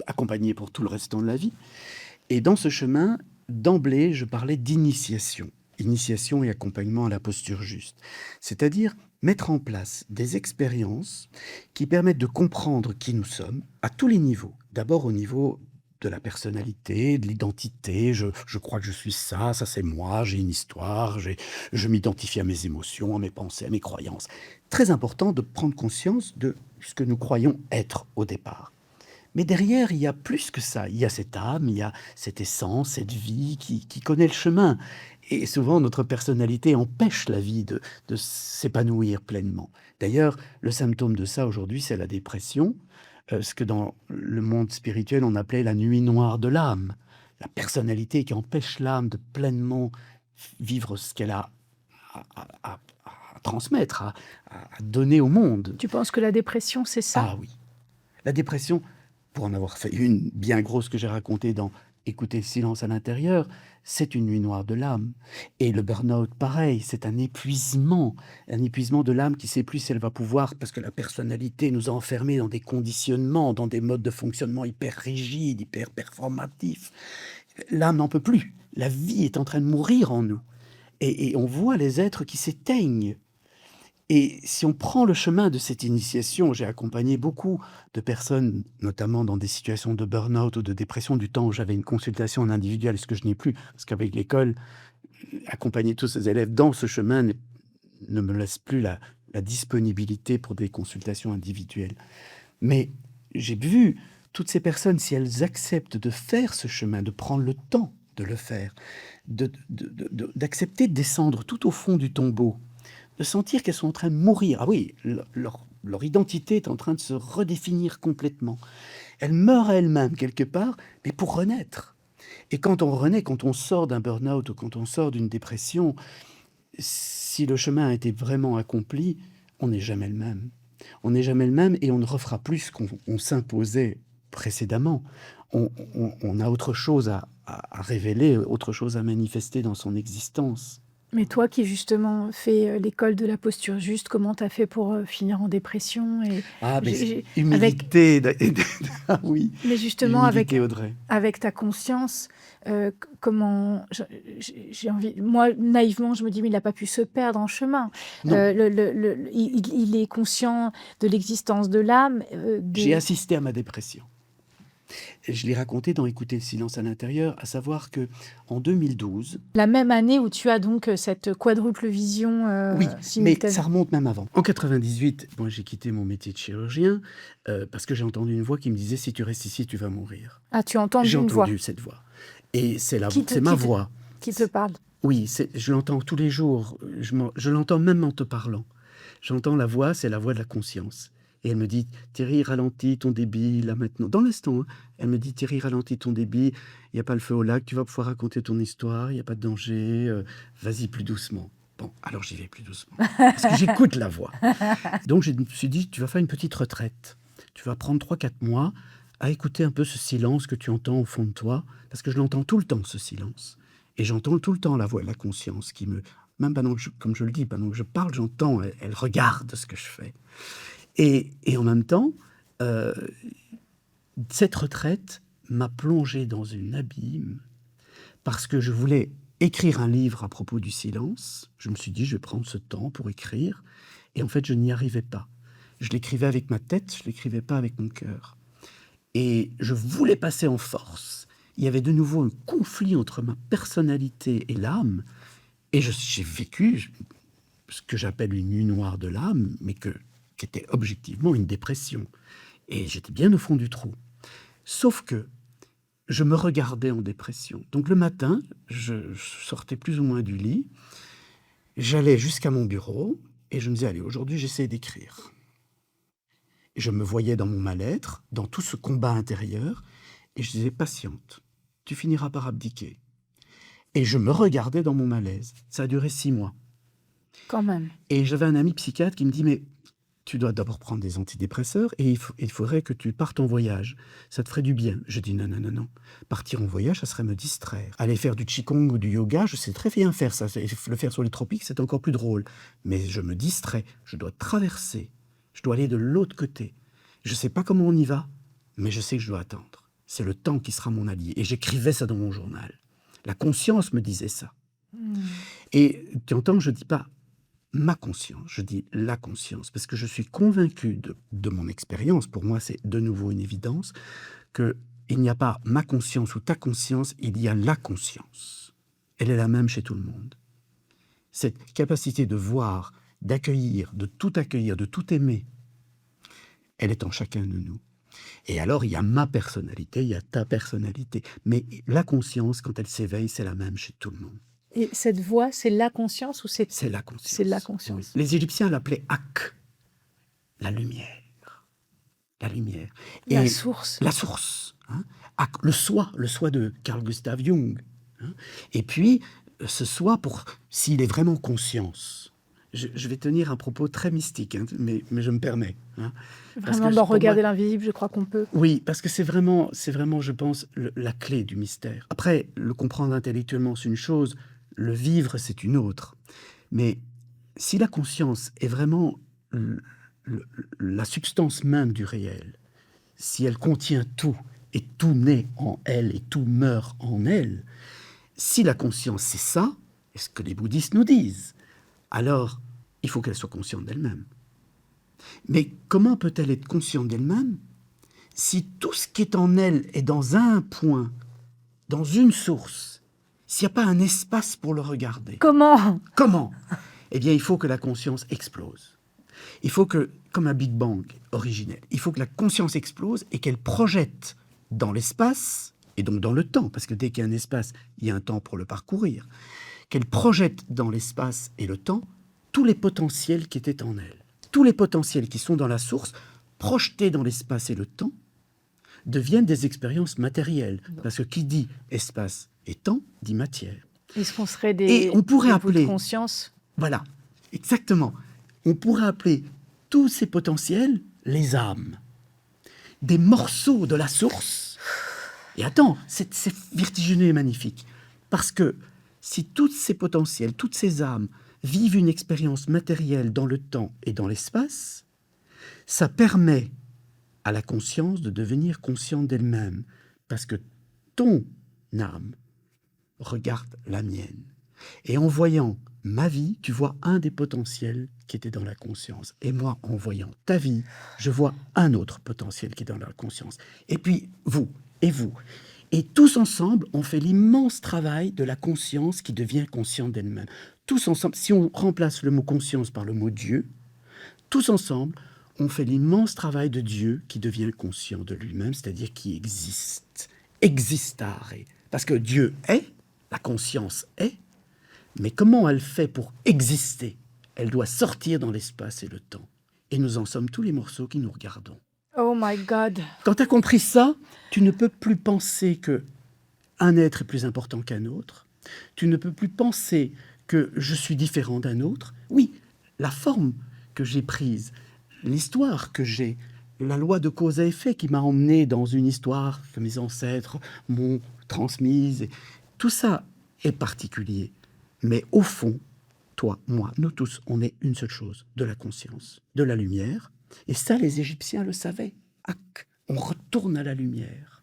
Speaker 1: accompagner pour tout le restant de la vie. Et dans ce chemin, d'emblée, je parlais d'initiation. Initiation et accompagnement à la posture juste. C'est-à-dire mettre en place des expériences qui permettent de comprendre qui nous sommes à tous les niveaux. D'abord au niveau de la personnalité, de l'identité. Je crois que je suis ça c'est moi, j'ai une histoire, je m'identifie à mes émotions, à mes pensées, à mes croyances. Très important de prendre conscience de ce que nous croyons être au départ. Mais derrière, il y a plus que ça. Il y a cette âme, il y a cette essence, cette vie qui connaît le chemin. Et souvent, notre personnalité empêche la vie de s'épanouir pleinement. D'ailleurs, le symptôme de ça aujourd'hui, c'est la dépression, ce que dans le monde spirituel, on appelait la nuit noire de l'âme. La personnalité qui empêche l'âme de pleinement vivre ce qu'elle a à transmettre, à donner au monde.
Speaker 2: Tu penses que la dépression, c'est ça?
Speaker 1: Ah oui. La dépression, pour en avoir fait une bien grosse que j'ai racontée dans Écouter le silence à l'intérieur, c'est une nuit noire de l'âme. Et le burn-out, pareil, c'est un épuisement de l'âme qui ne sait plus si elle va pouvoir, parce que la personnalité nous a enfermés dans des conditionnements, dans des modes de fonctionnement hyper rigides, hyper performatifs. L'âme n'en peut plus. La vie est en train de mourir en nous. Et on voit les êtres qui s'éteignent. Et si on prend le chemin de cette initiation, j'ai accompagné beaucoup de personnes, notamment dans des situations de burn-out ou de dépression, du temps où j'avais une consultation en individuel, ce que je n'ai plus, parce qu'avec l'école, accompagner tous ces élèves dans ce chemin ne me laisse plus la disponibilité pour des consultations individuelles. Mais j'ai vu toutes ces personnes, si elles acceptent de faire ce chemin, de prendre le temps de le faire, d'accepter de descendre tout au fond du tombeau, de sentir qu'elles sont en train de mourir. Ah oui, leur identité est en train de se redéfinir complètement. Elles meurent à elles-mêmes quelque part, mais pour renaître. Et quand on renaît, quand on sort d'un burn-out ou quand on sort d'une dépression, si le chemin a été vraiment accompli, on n'est jamais le même. On n'est jamais le même et on ne refera plus ce qu'on s'imposait précédemment. On a autre chose à révéler, autre chose à manifester dans son existence.
Speaker 2: Mais toi qui justement fais l'école de la posture juste, comment tu as fait pour finir en dépression
Speaker 1: Ah, mais
Speaker 2: J'ai-
Speaker 1: humilité. Ah oui,
Speaker 2: Mais justement,
Speaker 1: humilité, Audrey.
Speaker 2: avec ta conscience, comment... J'ai envie... Moi, naïvement, je me dis, mais il n'a pas pu se perdre en chemin.
Speaker 1: Non.
Speaker 2: Il est conscient de l'existence de l'âme.
Speaker 1: J'ai assisté à ma dépression. Je l'ai raconté dans Écouter le silence à l'intérieur, à savoir que en 2012...
Speaker 2: La même année où tu as donc cette quadruple vision
Speaker 1: Oui,
Speaker 2: simultanée.
Speaker 1: mais ça remonte même avant. En 98, moi j'ai quitté mon métier de chirurgien parce que j'ai entendu une voix qui me disait « Si tu restes ici, tu vas mourir ».
Speaker 2: Ah, tu as entendu
Speaker 1: J'ai
Speaker 2: une voix
Speaker 1: entendu cette voix. Et c'est
Speaker 2: Qui
Speaker 1: ma voix.
Speaker 2: qui te parle.
Speaker 1: Oui, je l'entends tous les jours. Je l'entends même en te parlant. J'entends la voix, c'est la voix de la conscience. Et elle me dit, Thierry, ralentis ton débit, là maintenant. Dans l'instant, hein. Elle me dit, Thierry, ralentis ton débit, il n'y a pas le feu au lac, tu vas pouvoir raconter ton histoire, il n'y a pas de danger, vas-y plus doucement. Bon, alors j'y vais plus doucement, parce que j'écoute la voix. Donc je me suis dit, tu vas faire une petite retraite. Tu vas prendre 3-4 mois à écouter un peu ce silence que tu entends au fond de toi, parce que je l'entends tout le temps, ce silence. Et j'entends tout le temps la voix de la conscience qui me... Même pendant que comme je le dis, pendant que je parle, j'entends, elle regarde ce que je fais. Et en même temps, cette retraite m'a plongé dans une abîme parce que je voulais écrire un livre à propos du silence. Je me suis dit, je vais prendre ce temps pour écrire. Et en fait, je n'y arrivais pas. Je l'écrivais avec ma tête, je ne l'écrivais pas avec mon cœur. Et je voulais passer en force. Il y avait de nouveau un conflit entre ma personnalité et l'âme. Et j'ai vécu ce que j'appelle une nuit noire de l'âme, mais qui était objectivement une dépression. Et j'étais bien au fond du trou. Sauf que je me regardais en dépression. Donc le matin, je sortais plus ou moins du lit, j'allais jusqu'à mon bureau et je me disais, allez, aujourd'hui j'essaie d'écrire. Et je me voyais dans mon mal-être, dans tout ce combat intérieur, et je disais, patiente, tu finiras par abdiquer. Et je me regardais dans mon malaise. Ça a duré 6 mois.
Speaker 2: Quand même.
Speaker 1: Et j'avais un ami psychiatre qui me dit, mais tu dois d'abord prendre des antidépresseurs et il faudrait que tu partes en voyage. Ça te ferait du bien. Je dis non, non, non, non. Partir en voyage, ça serait me distraire. Aller faire du qigong ou du yoga, je sais très bien faire ça. Le faire sur les tropiques, c'est encore plus drôle. Mais je me distrais. Je dois traverser. Je dois aller de l'autre côté. Je ne sais pas comment on y va, mais je sais que je dois attendre. C'est le temps qui sera mon allié. Et j'écrivais ça dans mon journal. La conscience me disait ça. Et tu entends, je ne dis pas ma conscience, je dis la conscience, parce que je suis convaincu de mon expérience, pour moi c'est de nouveau une évidence, qu'il n'y a pas ma conscience ou ta conscience, il y a la conscience. Elle est la même chez tout le monde. Cette capacité de voir, d'accueillir, de tout aimer, elle est en chacun de nous. Et alors, il y a ma personnalité, il y a ta personnalité. Mais la conscience, quand elle s'éveille, c'est la même chez tout le monde.
Speaker 2: Et cette voix, c'est la conscience ou c'est...
Speaker 1: C'est la conscience.
Speaker 2: C'est la conscience.
Speaker 1: Oui. Les Égyptiens l'appelaient Ak, la lumière. La lumière.
Speaker 2: La source.
Speaker 1: La source. Hein. Ak, le soi de Carl Gustav Jung. Hein. Et puis, ce soi, s'il est vraiment conscience. Je vais tenir un propos très mystique, hein, mais je me permets. Hein,
Speaker 2: vraiment, dans Regarder l'invisible, je crois qu'on peut.
Speaker 1: Oui, parce que c'est vraiment, je pense, la clé du mystère. Après, le comprendre intellectuellement, c'est une chose, le vivre, c'est une autre. Mais si la conscience est vraiment la substance même du réel, si elle contient tout, et tout naît en elle, et tout meurt en elle, si la conscience, c'est ça, et ce que les bouddhistes nous disent, alors il faut qu'elle soit consciente d'elle-même. Mais comment peut-elle être consciente d'elle-même si tout ce qui est en elle est dans un point, dans une source, s'il n'y a pas un espace pour le regarder?
Speaker 2: Comment?
Speaker 1: Eh bien, il faut que la conscience explose. Il faut que, comme un Big Bang originel, il faut que la conscience explose et qu'elle projette dans l'espace, et donc dans le temps, parce que dès qu'il y a un espace, il y a un temps pour le parcourir, qu'elle projette dans l'espace et le temps tous les potentiels qui étaient en elle. Tous les potentiels qui sont dans la source, projetés dans l'espace et le temps, deviennent des expériences matérielles. Parce que qui dit espace et temps, dit matière.
Speaker 2: Est-ce qu'on serait
Speaker 1: et on pourrait appeler
Speaker 2: de conscience?
Speaker 1: Voilà, exactement. On pourrait appeler tous ces potentiels les âmes. Des morceaux de la source. Et attends, c'est vertigineux et magnifique. Parce que si tous ces potentiels, toutes ces âmes vivent une expérience matérielle dans le temps et dans l'espace, ça permet à la conscience de devenir consciente d'elle-même. Parce que ton âme regarde la mienne. Et en voyant ma vie, tu vois un des potentiels qui était dans la conscience. Et moi, en voyant ta vie, je vois un autre potentiel qui est dans la conscience. Et puis, vous, et vous. Et tous ensemble, on fait l'immense travail de la conscience qui devient consciente d'elle-même. Tous ensemble, si on remplace le mot conscience par le mot Dieu, tous ensemble, on fait l'immense travail de Dieu qui devient conscient de lui-même, c'est-à-dire qui existe. Existare. Parce que Dieu est, la conscience est, mais comment elle fait pour exister? Elle doit sortir dans l'espace et le temps. Et nous en sommes tous les morceaux qui nous regardons.
Speaker 2: Oh my God.
Speaker 1: Quand tu as compris ça, tu ne peux plus penser qu'un être est plus important qu'un autre. Tu ne peux plus penser que je suis différent d'un autre. Oui, la forme que j'ai prise, l'histoire que j'ai, la loi de cause à effet qui m'a emmené dans une histoire que mes ancêtres m'ont transmise, et tout ça est particulier. Mais au fond, toi, moi, nous tous, on est une seule chose, de la conscience, de la lumière. Et ça, les Égyptiens le savaient. On retourne à la lumière.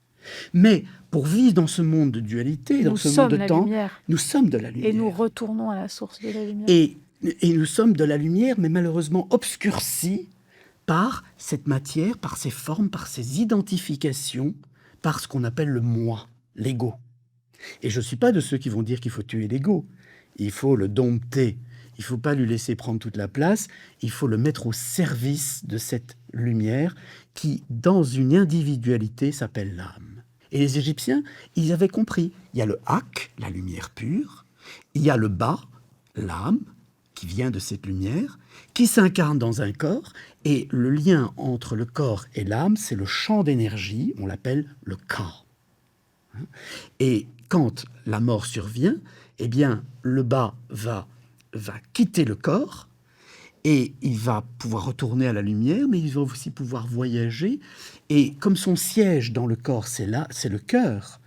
Speaker 1: Mais pour vivre dans ce monde de dualité, dans ce monde de temps, nous sommes de la lumière.
Speaker 2: Et nous retournons à la source de la lumière.
Speaker 1: Et nous sommes de la lumière, mais malheureusement obscurcis par cette matière, par ces formes, par ces identifications, par ce qu'on appelle le moi, l'ego. Et je ne suis pas de ceux qui vont dire qu'il faut tuer l'ego. Il faut le dompter. Il ne faut pas lui laisser prendre toute la place. Il faut le mettre au service de cette lumière qui, dans une individualité, s'appelle l'âme. Et les Égyptiens, ils avaient compris. Il y a le Hak, la lumière pure. Il y a le Ba, l'âme, qui vient de cette lumière, qui s'incarne dans un corps. Et le lien entre le corps et l'âme, c'est le champ d'énergie. On l'appelle le Ka. Et quand la mort survient, eh bien, le Ba va quitter le corps et il va pouvoir retourner à la lumière, mais il va aussi pouvoir voyager. Et comme son siège dans le corps, c'est le cœur,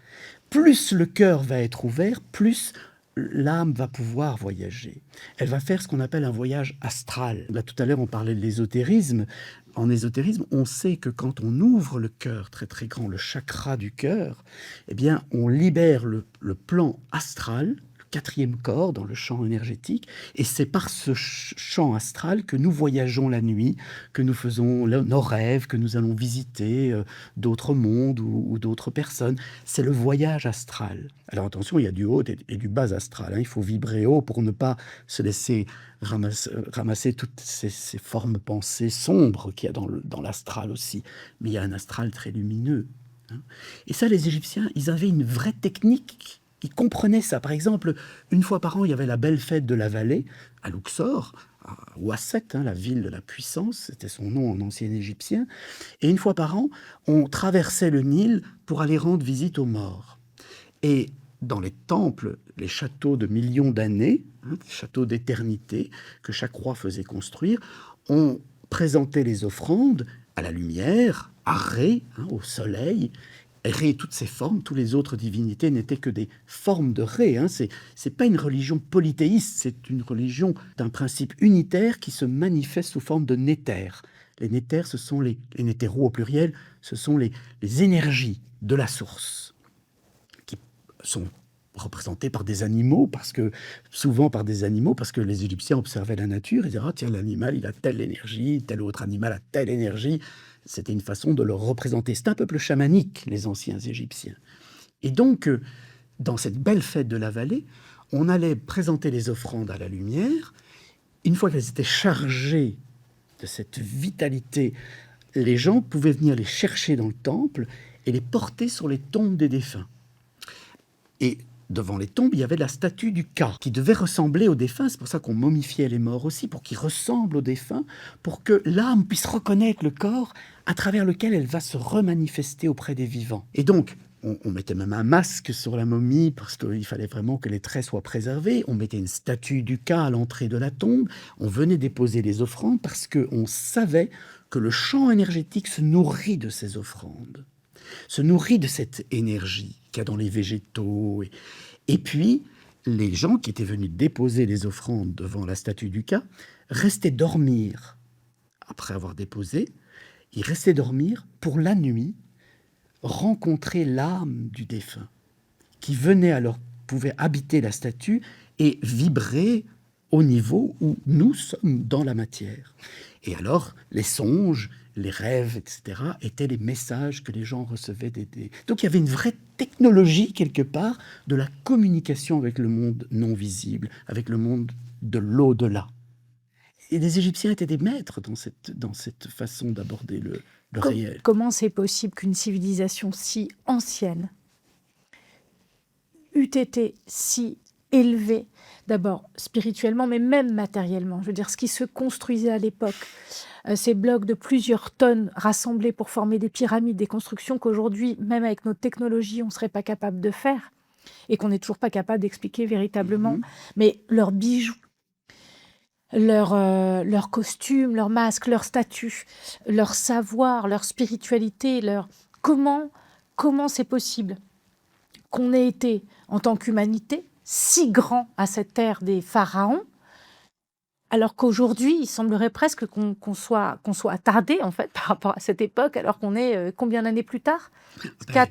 Speaker 1: plus le cœur va être ouvert, plus l'âme va pouvoir voyager. Elle va faire ce qu'on appelle un voyage astral. Là, tout à l'heure, on parlait de l'ésotérisme. En ésotérisme, on sait que quand on ouvre le cœur très très grand, le chakra du cœur, eh bien, on libère le plan astral, le 4e corps dans le champ énergétique, et c'est par ce champ astral que nous voyageons la nuit, que nous faisons nos rêves, que nous allons visiter d'autres mondes ou d'autres personnes. C'est le voyage astral. Alors attention, il y a du haut et du bas astral. Il faut vibrer haut pour ne pas se laisser ramasser toutes ces formes pensées sombres qu'il y a dans l'astral aussi. Mais il y a un astral très lumineux. Et ça, les Égyptiens, ils avaient une vraie technique. Ils comprenaient ça. Par exemple, une fois par an, il y avait la belle fête de la vallée à Luxor, à Ouasset, la ville de la puissance, c'était son nom en ancien égyptien. Et une fois par an, on traversait le Nil pour aller rendre visite aux morts. Et dans les temples, les châteaux de millions d'années, châteaux d'éternité que chaque roi faisait construire, on présentait les offrandes à la lumière, à Ré, au soleil. Ré, toutes ses formes, toutes les autres divinités n'étaient que des formes de Ré. C'est pas une religion polythéiste, c'est une religion d'un principe unitaire qui se manifeste sous forme de néthers. Les néthers, ce sont les néthéros au pluriel, ce sont les énergies de la source, qui sont représentées par des animaux, souvent par des animaux, parce que les Égyptiens observaient la nature, ils disaient « Ah tiens, l'animal, il a telle énergie, tel autre animal a telle énergie ». C'était une façon de le représenter. C'est un peuple chamanique, les anciens Égyptiens. Et donc, dans cette belle fête de la vallée, on allait présenter les offrandes à la lumière. Une fois qu'elles étaient chargées de cette vitalité, les gens pouvaient venir les chercher dans le temple et les porter sur les tombes des défunts. Et devant les tombes, il y avait la statue du Ka, qui devait ressembler aux défunts. C'est pour ça qu'on momifiait les morts aussi, pour qu'ils ressemblent aux défunts, pour que l'âme puisse reconnaître le corps à travers lequel elle va se remanifester auprès des vivants. Et donc, on mettait même un masque sur la momie, parce qu'il fallait vraiment que les traits soient préservés. On mettait une statue du Ka à l'entrée de la tombe. On venait déposer les offrandes, parce qu'on savait que le champ énergétique se nourrit de ces offrandes, se nourrit de cette énergie qu'il y a dans les végétaux. Et puis, les gens qui étaient venus déposer les offrandes devant la statue du Ka restaient dormir. Après avoir déposé, ils restaient dormir pour la nuit, rencontrer l'âme du défunt, qui venait alors, pouvait habiter la statue et vibrer au niveau où nous sommes dans la matière. Et alors, les songes, les rêves, etc., étaient les messages que les gens recevaient. Donc il y avait une vraie technologie, quelque part, de la communication avec le monde non visible, avec le monde de l'au-delà. Et les Égyptiens étaient des maîtres dans cette façon d'aborder le réel.
Speaker 2: Comment c'est possible qu'une civilisation si ancienne eût été si élevé, d'abord spirituellement, mais même matériellement. Je veux dire, ce qui se construisait à l'époque, ces blocs de plusieurs tonnes rassemblés pour former des pyramides, des constructions qu'aujourd'hui, même avec notre technologie, on ne serait pas capable de faire et qu'on n'est toujours pas capable d'expliquer véritablement.
Speaker 1: Mhm.
Speaker 2: Mais leurs bijoux, leurs costumes, leurs masques, leurs statuts, leur savoir, leur spiritualité, comment, comment c'est possible qu'on ait été, en tant qu'humanité, si grand à cette ère des pharaons, alors qu'aujourd'hui, il semblerait presque qu'on soit attardé, en fait, par rapport à cette époque, alors qu'on est combien d'années plus tard?
Speaker 1: Ben,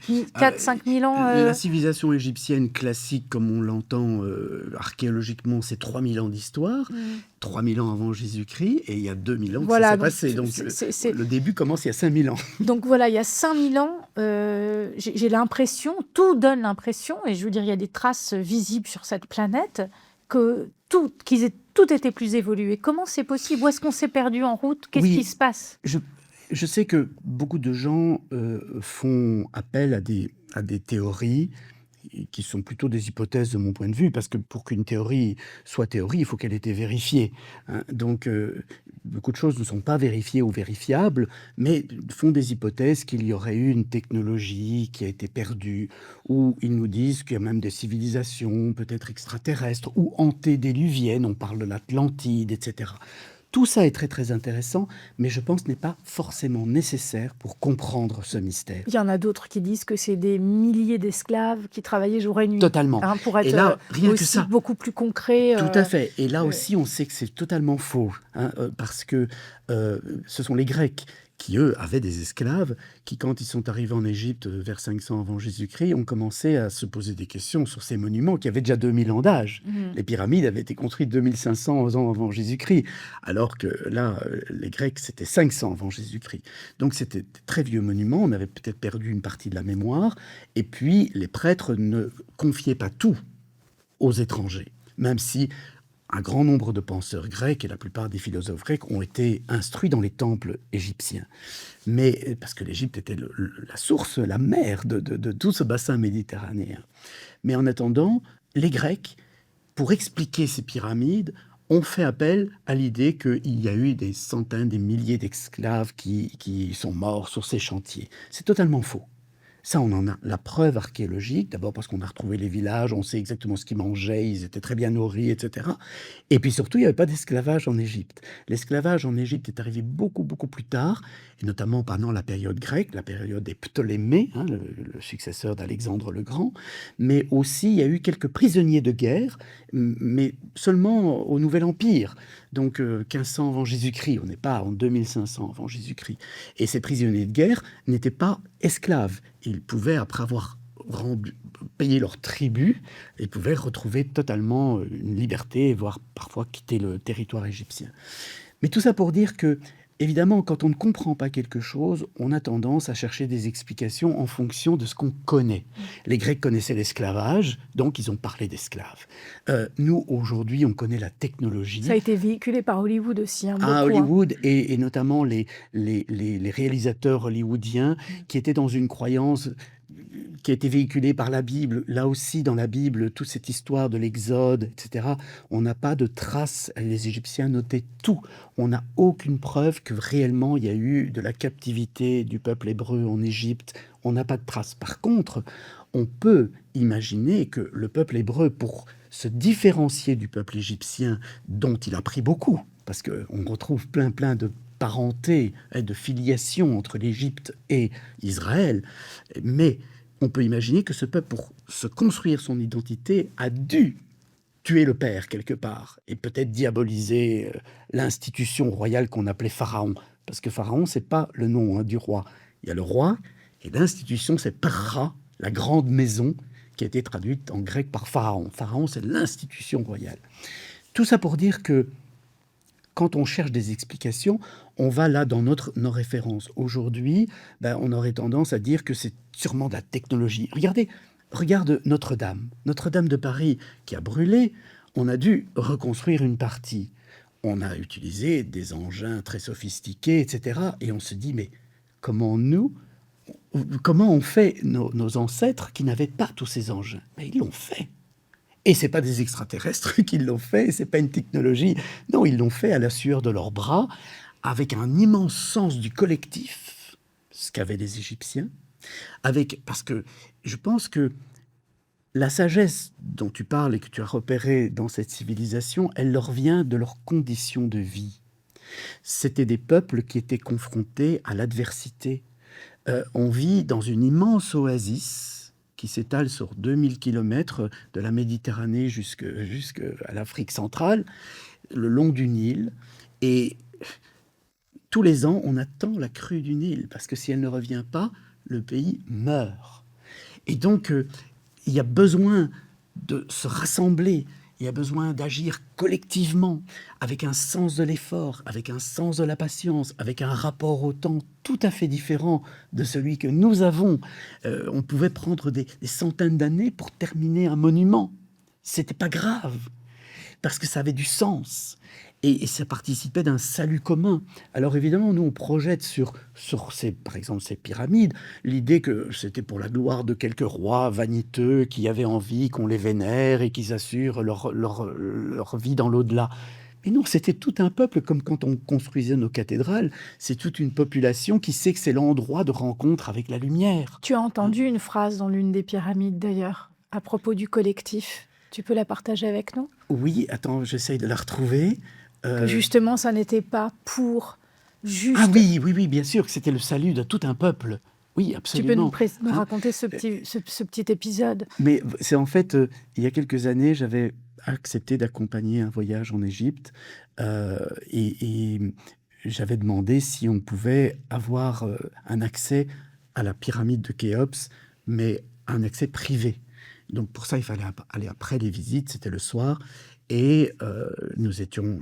Speaker 2: 5 000 ans.
Speaker 1: la civilisation égyptienne classique, comme on l'entend archéologiquement, c'est 3000 ans d'histoire, 3000 ans avant Jésus-Christ, et il y a 2000 ans que ça
Speaker 2: Voilà,
Speaker 1: s'est
Speaker 2: donc
Speaker 1: passé. Donc
Speaker 2: c'est-
Speaker 1: le début commence il y a 5000 ans.
Speaker 2: donc voilà, il y a 5000 ans, j'ai l'impression, tout donne l'impression, et je veux dire, il y a des traces visibles sur cette planète, que qu'ils aient tout été plus évolué. Comment c'est possible? Où est-ce qu'on s'est perdu en route? Qu'est-ce qui
Speaker 1: Oui,
Speaker 2: se passe?
Speaker 1: je sais que beaucoup de gens font appel à des théories qui sont plutôt des hypothèses de mon point de vue, parce que pour qu'une théorie soit théorie, il faut qu'elle ait été vérifiée, hein. Donc, beaucoup de choses ne sont pas vérifiées ou vérifiables, mais font des hypothèses qu'il y aurait eu une technologie qui a été perdue, ou ils nous disent qu'il y a même des civilisations peut-être extraterrestres ou antédiluviennes, on parle de l'Atlantide, etc. Tout ça est très très intéressant, mais je pense n'est pas forcément nécessaire pour comprendre ce mystère.
Speaker 2: Il y en a d'autres qui disent que c'est des milliers d'esclaves qui travaillaient jour et nuit,
Speaker 1: Totalement.
Speaker 2: hein, pour
Speaker 1: Et
Speaker 2: être
Speaker 1: là, rien que
Speaker 2: aussi
Speaker 1: ça.
Speaker 2: beaucoup plus concret.
Speaker 1: Tout à fait. Et là
Speaker 2: euh,
Speaker 1: aussi, on sait que c'est totalement faux, hein, parce que ce sont les Grecs qui, eux, avaient des esclaves, qui, quand ils sont arrivés en Égypte vers 500 avant Jésus-Christ, ont commencé à se poser des questions sur ces monuments qui avaient déjà 2000 ans d'âge. Les pyramides avaient été construites 2500 ans avant Jésus-Christ, alors que là, les Grecs, c'était 500 avant Jésus-Christ. Donc c'était des très vieux monuments, on avait peut-être perdu une partie de la mémoire, et puis les prêtres ne confiaient pas tout aux étrangers, même si un grand nombre de penseurs grecs et la plupart des philosophes grecs ont été instruits dans les temples égyptiens. Mais parce que l'Égypte était la source, la mère de tout ce bassin méditerranéen. Mais en attendant, les Grecs, pour expliquer ces pyramides, ont fait appel à l'idée qu'il y a eu des centaines, des milliers d'esclaves qui sont morts sur ces chantiers. C'est totalement faux. Ça, on en a la preuve archéologique, d'abord parce qu'on a retrouvé les villages, on sait exactement ce qu'ils mangeaient, ils étaient très bien nourris, etc. Et puis surtout, il n'y avait pas d'esclavage en Égypte. L'esclavage en Égypte est arrivé beaucoup, beaucoup plus tard, et notamment pendant la période grecque, la période des Ptolémées, hein, le successeur d'Alexandre le Grand, mais aussi il y a eu quelques prisonniers de guerre, mais seulement au Nouvel Empire, donc 1500 avant Jésus-Christ, on n'est pas en 2500 avant Jésus-Christ. Et ces prisonniers de guerre n'étaient pas esclaves. Ils pouvaient, après avoir payé leur tribut, ils pouvaient retrouver totalement une liberté, voire parfois quitter le territoire égyptien. Mais tout ça pour dire que, évidemment, quand on ne comprend pas quelque chose, on a tendance à chercher des explications en fonction de ce qu'on connaît. Les Grecs connaissaient l'esclavage, donc ils ont parlé d'esclaves. Nous, aujourd'hui, on connaît la technologie.
Speaker 2: Ça a été véhiculé par Hollywood aussi, beaucoup,
Speaker 1: À
Speaker 2: hein.
Speaker 1: Hollywood et notamment les réalisateurs hollywoodiens qui étaient dans une croyance qui a été véhiculée par la Bible. Là aussi, dans la Bible, toute cette histoire de l'Exode, etc., on n'a pas de traces. Les Égyptiens notaient tout. On n'a aucune preuve que réellement il y a eu de la captivité du peuple hébreu en Égypte. On n'a pas de traces. Par contre, on peut imaginer que le peuple hébreu, pour se différencier du peuple égyptien, dont il a pris beaucoup, parce qu'on retrouve plein de parenté, de filiation entre l'Égypte et Israël, mais on peut imaginer que ce peuple, pour se construire son identité, a dû tuer le père quelque part, et peut-être diaboliser l'institution royale qu'on appelait Pharaon, parce que Pharaon, c'est pas le nom du roi. Il y a le roi, et l'institution, c'est Phra, la grande maison, qui a été traduite en grec par Pharaon. Pharaon, c'est l'institution royale. Tout ça pour dire que quand on cherche des explications, on va là dans nos références. Aujourd'hui, on aurait tendance à dire que c'est sûrement de la technologie. Regarde Notre-Dame. Notre-Dame de Paris qui a brûlé, on a dû reconstruire une partie. On a utilisé des engins très sophistiqués, etc. Et on se dit, mais comment ont fait nos ancêtres qui n'avaient pas tous ces engins? Mais ils l'ont fait. Et c'est pas des extraterrestres qui l'ont fait, c'est pas une technologie. Non, ils l'ont fait à la sueur de leurs bras, avec un immense sens du collectif, ce qu'avaient les Égyptiens, parce que je pense que la sagesse dont tu parles et que tu as repérée dans cette civilisation, elle leur vient de leurs conditions de vie. C'était des peuples qui étaient confrontés à l'adversité. On vit dans une immense oasis qui s'étale sur 2000 kilomètres de la Méditerranée jusqu'à l'Afrique centrale, le long du Nil. Et tous les ans, on attend la crue du Nil, parce que si elle ne revient pas, le pays meurt. Et donc, il y a besoin de se rassembler, il y a besoin d'agir collectivement, avec un sens de l'effort, avec un sens de la patience, avec un rapport au temps tout à fait différent de celui que nous avons. On pouvait prendre des centaines d'années pour terminer un monument. C'était pas grave, parce que ça avait du sens. Et ça participait d'un salut commun. Alors évidemment, nous, on projette sur par exemple, ces pyramides, l'idée que c'était pour la gloire de quelques rois vaniteux qui avaient envie qu'on les vénère et qu'ils assurent leur vie dans l'au-delà. Mais non, c'était tout un peuple, comme quand on construisait nos cathédrales. C'est toute une population qui sait que c'est l'endroit de rencontre avec la lumière.
Speaker 2: Tu as entendu une phrase dans l'une des pyramides d'ailleurs, à propos du collectif. Tu peux la partager avec nous?
Speaker 1: Oui, attends, j'essaye de la retrouver.
Speaker 2: Que justement, ça n'était pas pour juste...
Speaker 1: Ah oui, bien sûr, que c'était le salut de tout un peuple. Oui, absolument.
Speaker 2: Tu peux nous raconter ce petit épisode?
Speaker 1: Mais c'est en fait, il y a quelques années, j'avais accepté d'accompagner un voyage en Égypte et j'avais demandé si on pouvait avoir un accès à la pyramide de Khéops, mais un accès privé. Donc pour ça, il fallait aller après les visites, c'était le soir, et nous étions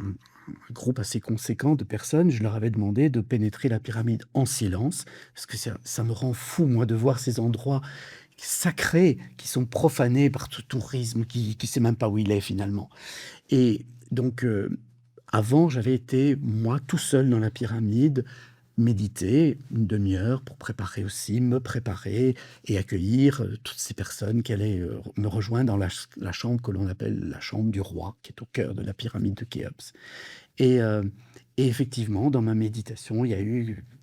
Speaker 1: un groupe assez conséquent de personnes. Je leur avais demandé de pénétrer la pyramide en silence, parce que ça me rend fou, moi, de voir ces endroits sacrés qui sont profanés par tout tourisme qui ne sait même pas où il est finalement. Et donc, avant, j'avais été, moi, tout seul dans la pyramide, méditer une demi-heure pour me préparer et accueillir toutes ces personnes qui allaient me rejoindre dans la chambre que l'on appelle la chambre du roi, qui est au cœur de la pyramide de Khéops. Et effectivement, dans ma méditation,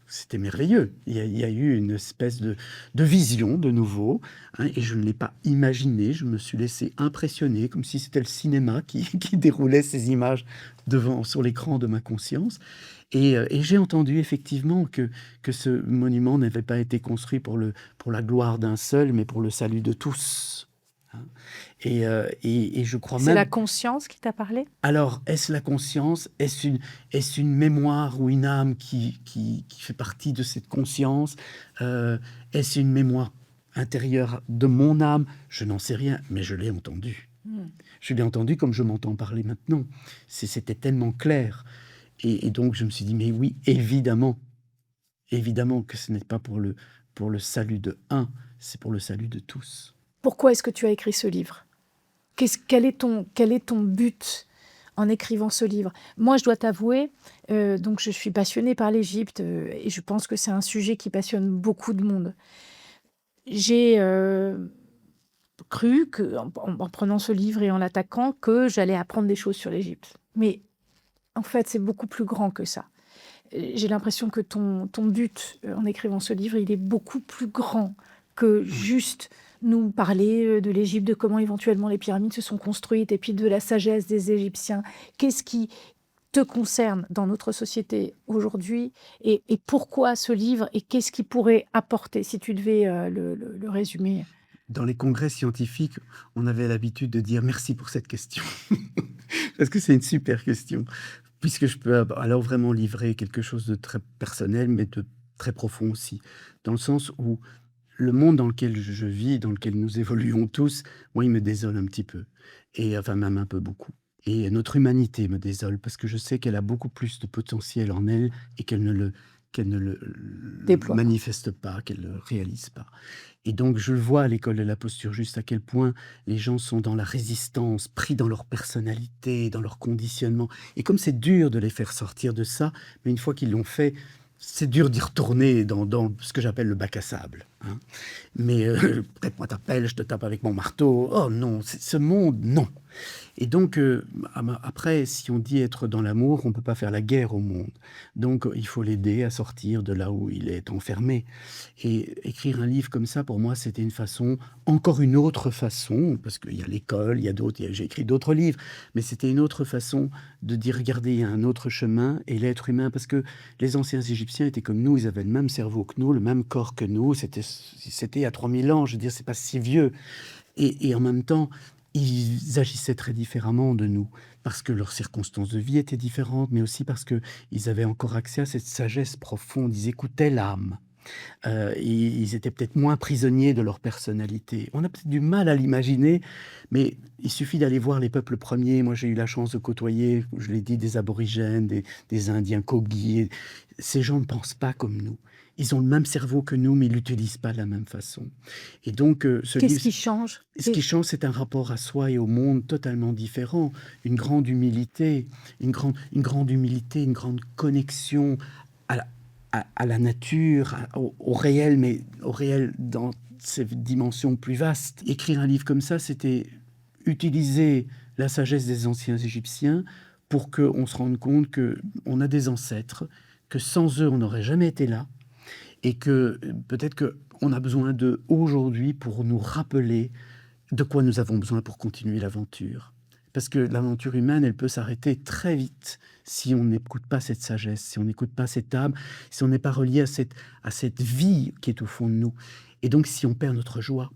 Speaker 1: c'était merveilleux. Il y a eu une espèce de vision de nouveau, hein, et je ne l'ai pas imaginé. Je me suis laissé impressionner, comme si c'était le cinéma qui déroulait ces images sur l'écran de ma conscience. Et j'ai entendu effectivement que ce monument n'avait pas été construit pour la gloire d'un seul, mais pour le salut de tous. Hein. Et je crois même...
Speaker 2: C'est la conscience qui t'a parlé?
Speaker 1: Alors, est-ce la conscience? Est-ce une mémoire ou une âme qui fait partie de cette conscience? Est-ce une mémoire intérieure de mon âme? Je n'en sais rien, mais je l'ai entendu. Je l'ai entendu comme je m'entends parler maintenant. C'était tellement clair. Et donc, je me suis dit, mais oui, évidemment que ce n'est pas pour le salut de un, c'est pour le salut de tous.
Speaker 2: Pourquoi est-ce que tu as écrit ce livre? Quel est ton but en écrivant ce livre? Moi, je dois t'avouer, donc je suis passionnée par l'Égypte et je pense que c'est un sujet qui passionne beaucoup de monde. J'ai cru en prenant ce livre et en l'attaquant que j'allais apprendre des choses sur l'Égypte. Mais en fait, c'est beaucoup plus grand que ça. J'ai l'impression que ton but en écrivant ce livre, il est beaucoup plus grand que juste nous parler de l'Égypte, de comment éventuellement les pyramides se sont construites et puis de la sagesse des Égyptiens. Qu'est-ce qui te concerne dans notre société aujourd'hui et pourquoi ce livre et qu'est-ce qu'il pourrait apporter si tu devais le résumer?
Speaker 1: Dans les congrès scientifiques, on avait l'habitude de dire merci pour cette question. Parce que c'est une super question. Puisque je peux alors vraiment livrer quelque chose de très personnel, mais de très profond aussi. Dans le sens où le monde dans lequel je vis, dans lequel nous évoluons tous, moi, il me désole un petit peu. Et enfin, même un peu beaucoup. Et notre humanité me désole parce que je sais qu'elle a beaucoup plus de potentiel en elle et qu'elle ne le
Speaker 2: Déploie.
Speaker 1: manifeste pas, qu'elle ne le réalise pas. Et donc, je le vois à l'école de la posture juste à quel point les gens sont dans la résistance, pris dans leur personnalité, dans leur conditionnement. Et comme c'est dur de les faire sortir de ça, mais une fois qu'ils l'ont fait, c'est dur d'y retourner dans ce que j'appelle le bac à sable, hein. Mais prête-moi ta pelle, je te tape avec mon marteau. Oh non, ce monde, non. Et donc, après, si on dit être dans l'amour, on ne peut pas faire la guerre au monde. Donc, il faut l'aider à sortir de là où il est enfermé. Et écrire un livre comme ça, pour moi, c'était une façon, encore une autre façon, parce qu'il y a l'école, il y a d'autres, j'ai écrit d'autres livres, mais c'était une autre façon de dire, regardez, il y a un autre chemin, et l'être humain, parce que les anciens Égyptiens étaient comme nous, ils avaient le même cerveau que nous, le même corps que nous, c'était il y a 3000 ans, je veux dire, c'est pas si vieux. Et en même temps, ils agissaient très différemment de nous, parce que leurs circonstances de vie étaient différentes, mais aussi parce qu'ils avaient encore accès à cette sagesse profonde, ils écoutaient l'âme. Ils étaient peut-être moins prisonniers de leur personnalité. On a peut-être du mal à l'imaginer, mais il suffit d'aller voir les peuples premiers. Moi, j'ai eu la chance de côtoyer, je l'ai dit, des aborigènes, des Indiens Kogi. Ces gens ne pensent pas comme nous. Ils ont le même cerveau que nous, mais ils l'utilisent pas de la même façon. Et donc, ce
Speaker 2: Qu'est-ce
Speaker 1: livre,
Speaker 2: qui change?
Speaker 1: ce qui change, c'est un rapport à soi et au monde totalement différent. Une grande humilité, une grande humilité, une grande connexion à la, à la nature, au réel, mais au réel dans ses dimensions plus vastes. Écrire un livre comme ça, c'était utiliser la sagesse des anciens Égyptiens pour qu'on se rende compte qu'on a des ancêtres, que sans eux, on n'aurait jamais été là, et que peut-être qu'on a besoin d'eux aujourd'hui pour nous rappeler de quoi nous avons besoin pour continuer l'aventure. Parce que l'aventure humaine, elle peut s'arrêter très vite si on n'écoute pas cette sagesse, si on n'écoute pas cette âme, si on n'est pas relié à cette vie qui est au fond de nous. Et donc, si on perd notre joie.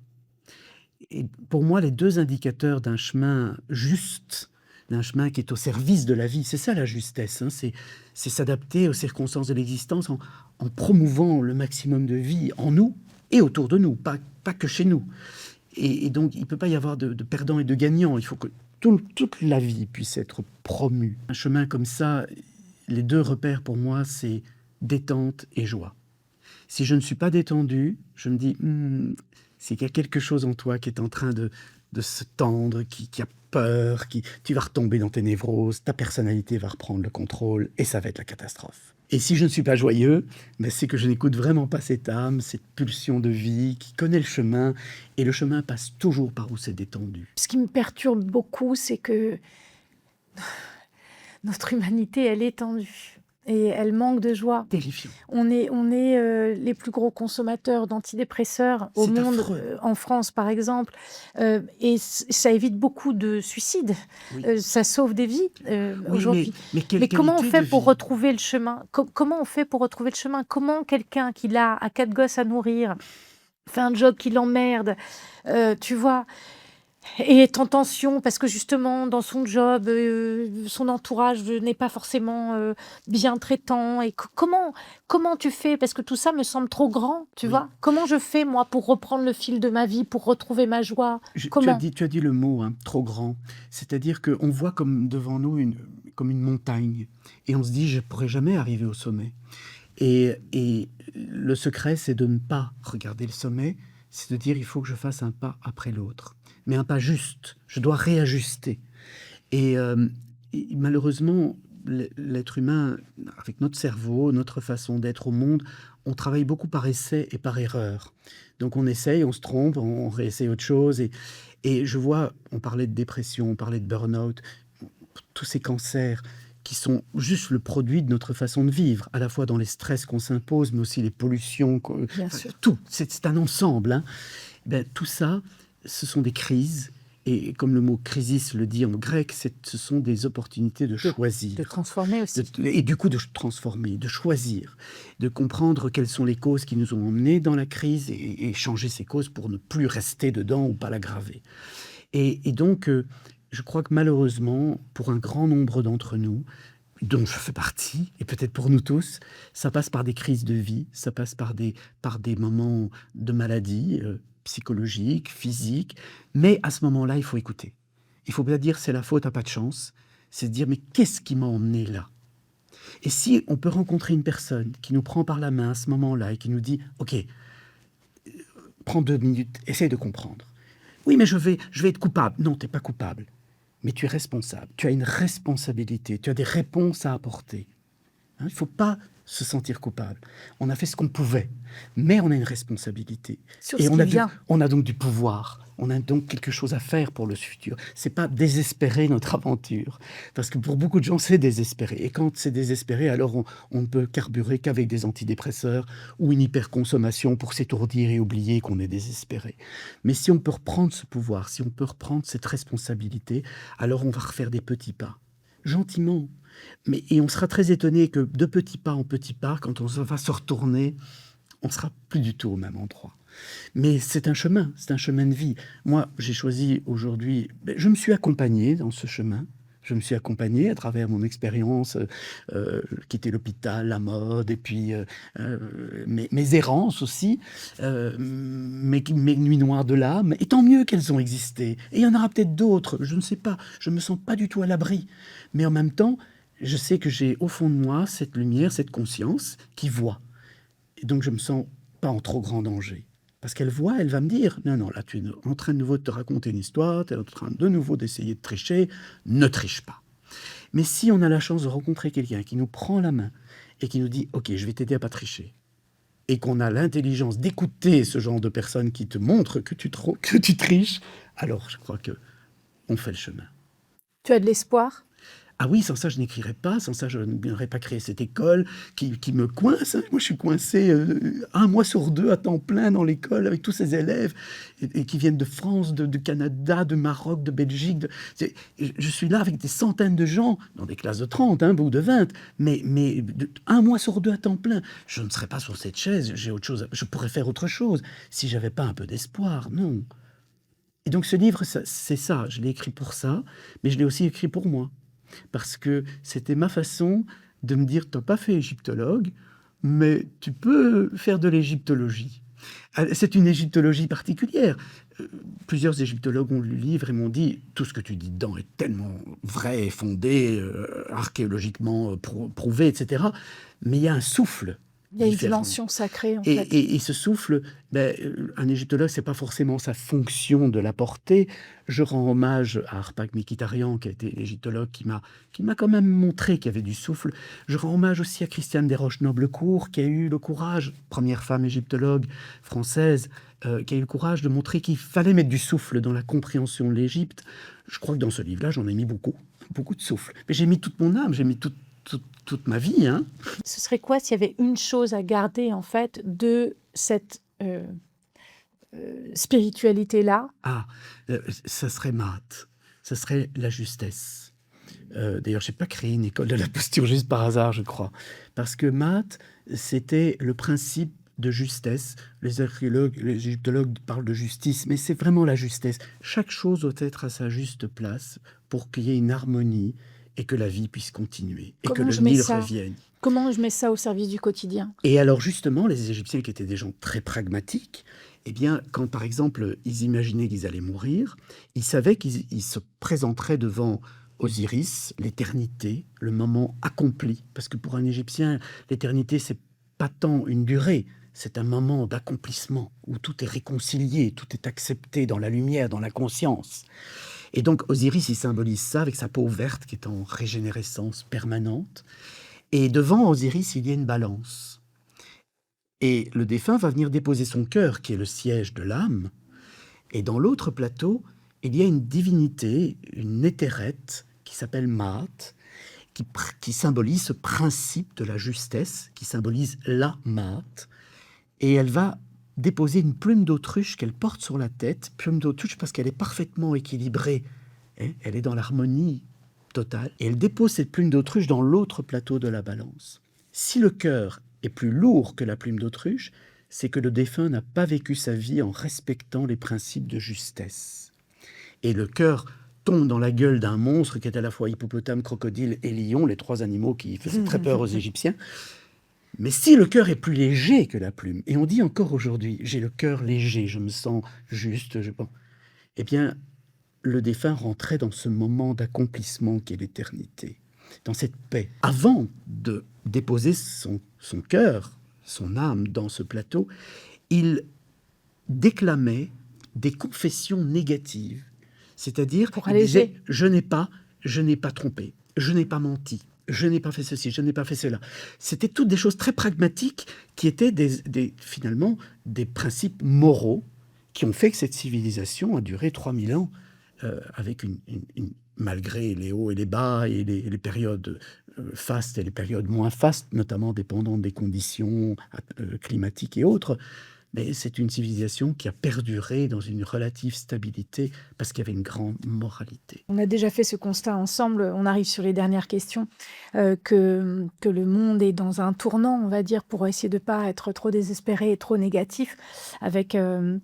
Speaker 1: Et pour moi, les deux indicateurs d'un chemin juste, d'un chemin qui est au service de la vie, c'est ça la justesse, hein, c'est s'adapter aux circonstances de l'existence en promouvant le maximum de vie en nous et autour de nous, pas que chez nous. Et donc, il ne peut pas y avoir de perdants et de gagnants. Il faut que toute la vie puisse être promue. Un chemin comme ça, les deux repères pour moi, c'est détente et joie. Si je ne suis pas détendu, je me dis, c'est qu'il y a quelque chose en toi qui est en train de se tendre, qui a peur, tu vas retomber dans tes névroses, ta personnalité va reprendre le contrôle et ça va être la catastrophe. Et si je ne suis pas joyeux, c'est que je n'écoute vraiment pas cette âme, cette pulsion de vie qui connaît le chemin, et le chemin passe toujours par où c'est détendu.
Speaker 2: Ce qui me perturbe beaucoup, c'est que notre humanité, elle est tendue et elle manque de joie.
Speaker 1: Terrifiant.
Speaker 2: On est les plus gros consommateurs d'antidépresseurs au
Speaker 1: C'est
Speaker 2: monde,
Speaker 1: affreux.
Speaker 2: en France par exemple, et ça évite beaucoup de suicides.
Speaker 1: Oui.
Speaker 2: Ça sauve des vies
Speaker 1: Oui,
Speaker 2: aujourd'hui.
Speaker 1: mais quelle
Speaker 2: Mais comment on
Speaker 1: qualité
Speaker 2: fait
Speaker 1: de
Speaker 2: pour
Speaker 1: vie.
Speaker 2: retrouver le chemin? Comment on fait pour retrouver le chemin? Comment quelqu'un qui a 4 gosses à nourrir, fait un job qui l'emmerde, tu vois? Et est en tension parce que justement dans son job, son entourage n'est pas forcément, bien traitant et comment tu fais? Parce que tout ça me semble trop grand, tu
Speaker 1: Oui.
Speaker 2: vois? Comment je fais moi pour reprendre le fil de ma vie, pour retrouver ma joie?
Speaker 1: Tu as
Speaker 2: Comment?
Speaker 1: dit le mot, hein, trop grand. C'est-à-dire qu'on voit comme devant nous comme une montagne, et on se dit, je ne pourrai jamais arriver au sommet. Et le secret, c'est de ne pas regarder le sommet, c'est de dire, il faut que je fasse un pas après l'autre. Mais un pas juste, je dois réajuster. Et malheureusement, l'être humain, avec notre cerveau, notre façon d'être au monde, on travaille beaucoup par essai et par erreur. Donc on essaye, on se trompe, on réessaye autre chose. Et je vois, on parlait de dépression, on parlait de burn-out, tous ces cancers qui sont juste le produit de notre façon de vivre, à la fois dans les stress qu'on s'impose, mais aussi les pollutions,
Speaker 2: Bien sûr.
Speaker 1: tout, c'est un ensemble, hein. Tout ça, ce sont des crises, et comme le mot crisis le dit en grec, ce sont des opportunités de choisir.
Speaker 2: De transformer aussi.
Speaker 1: Et du coup de transformer, de choisir, de comprendre quelles sont les causes qui nous ont emmenés dans la crise et changer ces causes pour ne plus rester dedans ou pas l'aggraver. Et donc, je crois que malheureusement, pour un grand nombre d'entre nous, dont je fais partie, et peut-être pour nous tous, ça passe par des crises de vie, ça passe par des moments de maladie psychologique, physique, mais à ce moment-là, il faut écouter. Il ne faut pas dire c'est la faute, t'as pas de chance, c'est de dire mais qu'est-ce qui m'a emmené là? Et si on peut rencontrer une personne qui nous prend par la main à ce moment-là et qui nous dit ok, prends 2 minutes, essaye de comprendre. Oui, mais je vais être coupable. Non, tu n'es pas coupable. Mais tu es responsable. Tu as une responsabilité. Tu as des réponses à apporter. Hein, il ne faut pas se sentir coupable. On a fait ce qu'on pouvait, mais on a une responsabilité.
Speaker 2: Sur
Speaker 1: Et
Speaker 2: ce qui vient.
Speaker 1: on a donc du pouvoir. On a donc quelque chose à faire pour le futur. C'est pas désespérer notre aventure. Parce que pour beaucoup de gens, c'est désespéré. Et quand c'est désespéré, alors on ne peut carburer qu'avec des antidépresseurs ou une hyperconsommation pour s'étourdir et oublier qu'on est désespéré. Mais si on peut reprendre ce pouvoir, si on peut reprendre cette responsabilité, alors on va refaire des petits pas. Gentiment. Et on sera très étonné que de petits pas en petits pas, quand on va se retourner, on ne sera plus du tout au même endroit. Mais c'est un chemin de vie. Moi, j'ai choisi aujourd'hui, je me suis accompagné dans ce chemin. Je me suis accompagné à travers mon expérience, quitter l'hôpital, la mode, et puis mes errances aussi, mes nuits noires de l'âme. Et tant mieux qu'elles ont existé. Et il y en aura peut-être d'autres, je ne sais pas. Je ne me sens pas du tout à l'abri. Mais en même temps, je sais que j'ai au fond de moi cette lumière, cette conscience qui voit. Et donc je ne me sens pas en trop grand danger. Parce qu'elle voit, elle va me dire, non, là tu es en train de nouveau de te raconter une histoire, tu es en train de nouveau d'essayer de tricher, ne triche pas. Mais si on a la chance de rencontrer quelqu'un qui nous prend la main et qui nous dit, ok, je vais t'aider à pas tricher, et qu'on a l'intelligence d'écouter ce genre de personne qui te montre que tu triches, alors je crois qu'on fait le chemin.
Speaker 2: Tu as de l'espoir ?
Speaker 1: Ah oui, sans ça, je n'écrirais pas, sans ça, je n'aurais pas créé cette école qui me coince. Moi, je suis coincé 1 mois sur 2 à temps plein dans l'école avec tous ces élèves et qui viennent de France, de Canada, de Maroc, de Belgique. Je suis là avec des centaines de gens, dans des classes de 30 ou de 20, mais 1 mois sur 2 à temps plein. Je ne serais pas sur cette chaise, j'ai autre chose, je pourrais faire autre chose si j'avais pas un peu d'espoir, non. Et donc ce livre, c'est ça, je l'ai écrit pour ça, mais je l'ai aussi écrit pour moi. Parce que c'était ma façon de me dire, tu n'as pas fait égyptologue, mais tu peux faire de l'égyptologie. C'est une égyptologie particulière. Plusieurs égyptologues ont lu le livre et m'ont dit, tout ce que tu dis dedans est tellement vrai et fondé, archéologiquement prouvé, etc. Mais il y a un souffle.
Speaker 2: Il y a une dimension sacrée, en fait.
Speaker 1: Et ce souffle, un égyptologue, c'est pas forcément sa fonction de l'apporter. Je rends hommage à Arpag Mkhitaryan, qui a été l'égyptologue qui m'a quand même montré qu'il y avait du souffle. Je rends hommage aussi à Christiane Desroches-Noblecourt, qui a eu le courage, première femme égyptologue française, qui a eu le courage de montrer qu'il fallait mettre du souffle dans la compréhension de l'Égypte. Je crois que dans ce livre-là, j'en ai mis beaucoup de souffle. Mais j'ai mis toute mon âme, j'ai mis toute ma vie.
Speaker 2: Ce serait quoi s'il y avait une chose à garder, en fait, de cette spiritualité-là ?
Speaker 1: Ça serait Maat. Ça serait la justesse. D'ailleurs, je n'ai pas créé une école de la posture juste par hasard, je crois. Parce que Maat, c'était le principe de justesse. Les archéologues, les égyptologues parlent de justice, mais c'est vraiment la justesse. Chaque chose doit être à sa juste place pour qu'il y ait une harmonie et que la vie puisse continuer, et que le Nil revienne.
Speaker 2: Comment je mets ça au service du quotidien ?
Speaker 1: Et alors justement, les Égyptiens qui étaient des gens très pragmatiques, eh bien, quand par exemple, ils imaginaient qu'ils allaient mourir, ils savaient qu'ils se présenteraient devant Osiris, l'éternité, le moment accompli. Parce que pour un Égyptien, l'éternité, c'est pas tant une durée, c'est un moment d'accomplissement, où tout est réconcilié, tout est accepté dans la lumière, dans la conscience. Et donc Osiris, il symbolise ça avec sa peau verte qui est en régénérescence permanente. Et devant Osiris, il y a une balance. Et le défunt va venir déposer son cœur, qui est le siège de l'âme. Et dans l'autre plateau, il y a une divinité, une éthérette, qui s'appelle Maat, qui symbolise ce principe de la justesse, qui symbolise la Maat. Et elle va déposer une plume d'autruche qu'elle porte sur la tête, plume d'autruche parce qu'elle est parfaitement équilibrée, elle est dans l'harmonie totale, et elle dépose cette plume d'autruche dans l'autre plateau de la balance. Si le cœur est plus lourd que la plume d'autruche, c'est que le défunt n'a pas vécu sa vie en respectant les principes de justesse. Et le cœur tombe dans la gueule d'un monstre qui est à la fois hippopotame, crocodile et lion, les 3 animaux qui faisaient très peur aux Égyptiens. Mais si le cœur est plus léger que la plume, et on dit encore aujourd'hui, j'ai le cœur léger, je me sens juste, eh bien, le défunt rentrait dans ce moment d'accomplissement qu'est l'éternité, dans cette paix. Avant de déposer son cœur, son âme dans ce plateau, il déclamait des confessions négatives, c'est-à-dire, il disait, je n'ai pas trompé, je n'ai pas menti. je n'ai pas fait ceci, je n'ai pas fait cela. C'était toutes des choses très pragmatiques qui étaient finalement des principes moraux qui ont fait que cette civilisation a duré 3000 ans avec malgré les hauts et les bas et les périodes fastes et les périodes moins fastes, notamment dépendantes des conditions climatiques et autres. Mais c'est une civilisation qui a perduré dans une relative stabilité parce qu'il y avait une grande moralité.
Speaker 2: On a déjà fait ce constat ensemble, on arrive sur les dernières questions, que le monde est dans un tournant, on va dire, pour essayer de ne pas être trop désespéré et trop négatif, avec un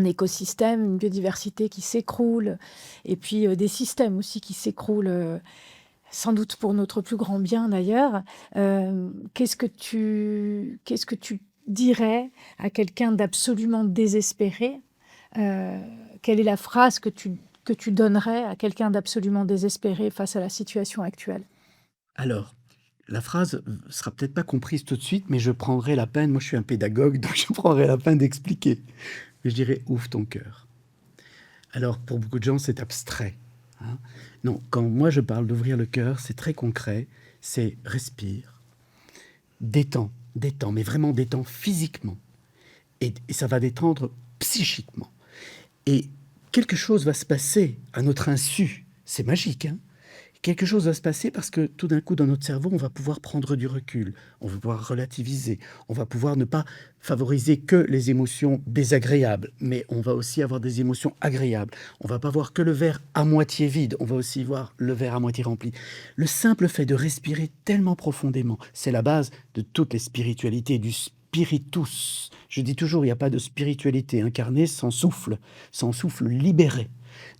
Speaker 2: écosystème, une biodiversité qui s'écroule, et puis des systèmes aussi qui s'écroulent, sans doute pour notre plus grand bien d'ailleurs. Qu'est-ce que tu dirais à quelqu'un d'absolument désespéré? Quelle est la phrase que tu donnerais à quelqu'un d'absolument désespéré face à la situation actuelle?
Speaker 1: Alors, la phrase sera peut-être pas comprise tout de suite, mais je prendrai la peine, moi je suis un pédagogue, donc je prendrai la peine d'expliquer. Je dirais, ouvre ton cœur. Alors, pour beaucoup de gens, c'est abstrait. Hein. Non, quand moi je parle d'ouvrir le cœur, c'est très concret, c'est respire, détends, mais vraiment détends physiquement. Et ça va détendre psychiquement. Et quelque chose va se passer à notre insu. C'est magique, hein? Quelque chose va se passer parce que tout d'un coup, dans notre cerveau, on va pouvoir prendre du recul, on va pouvoir relativiser, on va pouvoir ne pas favoriser que les émotions désagréables, mais on va aussi avoir des émotions agréables. On va pas voir que le verre à moitié vide, on va aussi voir le verre à moitié rempli. Le simple fait de respirer tellement profondément, c'est la base de toutes les spiritualités, du spiritus. Je dis toujours, il n'y a pas de spiritualité incarnée sans souffle libéré.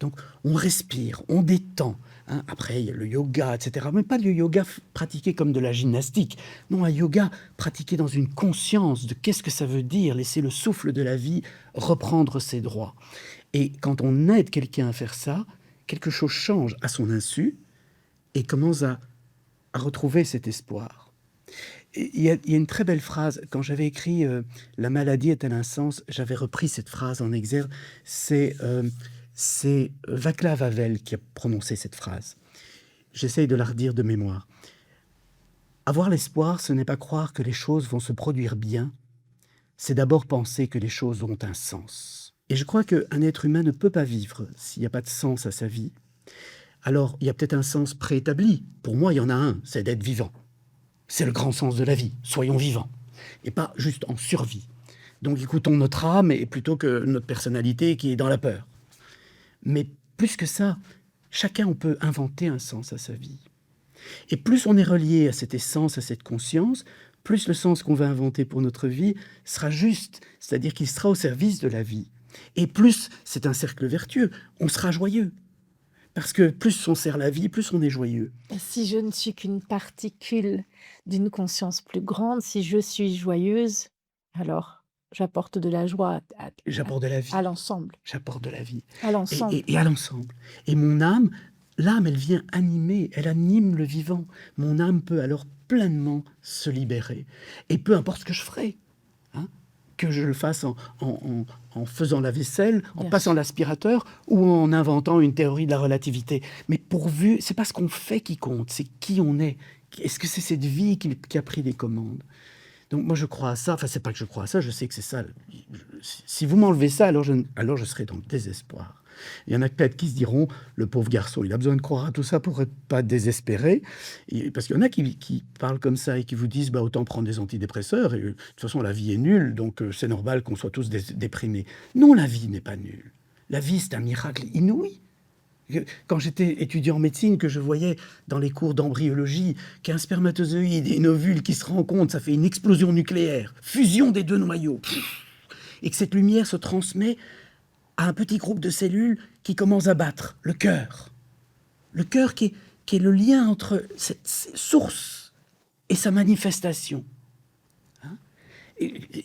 Speaker 1: Donc, on respire, on détend. Hein. Après, il y a le yoga, etc. Mais pas le yoga pratiqué comme de la gymnastique. Non, un yoga pratiqué dans une conscience de qu'est-ce que ça veut dire, laisser le souffle de la vie reprendre ses droits. Et quand on aide quelqu'un à faire ça, quelque chose change à son insu et commence à retrouver cet espoir. Il y a une très belle phrase. Quand j'avais écrit La maladie est-elle un sens, j'avais repris cette phrase en exergue. C'est Václav Havel qui a prononcé cette phrase. J'essaye de la redire de mémoire. Avoir l'espoir, ce n'est pas croire que les choses vont se produire bien, c'est d'abord penser que les choses ont un sens. Et je crois qu'un être humain ne peut pas vivre s'il n'y a pas de sens à sa vie. Alors, il y a peut-être un sens préétabli. Pour moi, il y en a un, c'est d'être vivant. C'est le grand sens de la vie. Soyons vivants. Et pas juste en survie. Donc, écoutons notre âme et plutôt que notre personnalité qui est dans la peur. Mais plus que ça, chacun, on peut inventer un sens à sa vie. Et plus on est relié à cette essence, à cette conscience, plus le sens qu'on va inventer pour notre vie sera juste, c'est-à-dire qu'il sera au service de la vie. Et plus c'est un cercle vertueux, on sera joyeux. Parce que plus on sert la vie, plus on est joyeux.
Speaker 2: Et si je ne suis qu'une particule d'une conscience plus grande, si je suis joyeuse, alors j'apporte de la joie
Speaker 1: J'apporte de la vie.
Speaker 2: à l'ensemble.
Speaker 1: J'apporte de la vie.
Speaker 2: À l'ensemble.
Speaker 1: Et à l'ensemble. Et mon âme, l'âme, elle vient animer, elle anime le vivant. Mon âme peut alors pleinement se libérer. Et peu importe ce que je ferai, hein, que je le fasse en faisant la vaisselle, en passant l'aspirateur ou en inventant une théorie de la relativité. Mais pourvu, c'est pas ce qu'on fait qui compte, c'est qui on est. Est-ce que c'est cette vie qui a pris les commandes? Donc moi je crois à ça, enfin c'est pas que je crois à ça, je sais que c'est ça. Si vous m'enlevez ça, alors je serai dans le désespoir. Il y en a peut-être qui se diront, le pauvre garçon, il a besoin de croire à tout ça pour être pas désespéré. Parce qu'il y en a qui parlent comme ça et qui vous disent, bah, autant prendre des antidépresseurs, et de toute façon la vie est nulle, donc c'est normal qu'on soit tous déprimés. Non, la vie n'est pas nulle. La vie c'est un miracle inouï. Quand j'étais étudiant en médecine, que je voyais dans les cours d'embryologie qu'un spermatozoïde et une ovule qui se rencontrent, ça fait une explosion nucléaire, fusion des deux noyaux, et que cette lumière se transmet à un petit groupe de cellules qui commence à battre, le cœur. Le cœur qui est le lien entre cette source et sa manifestation.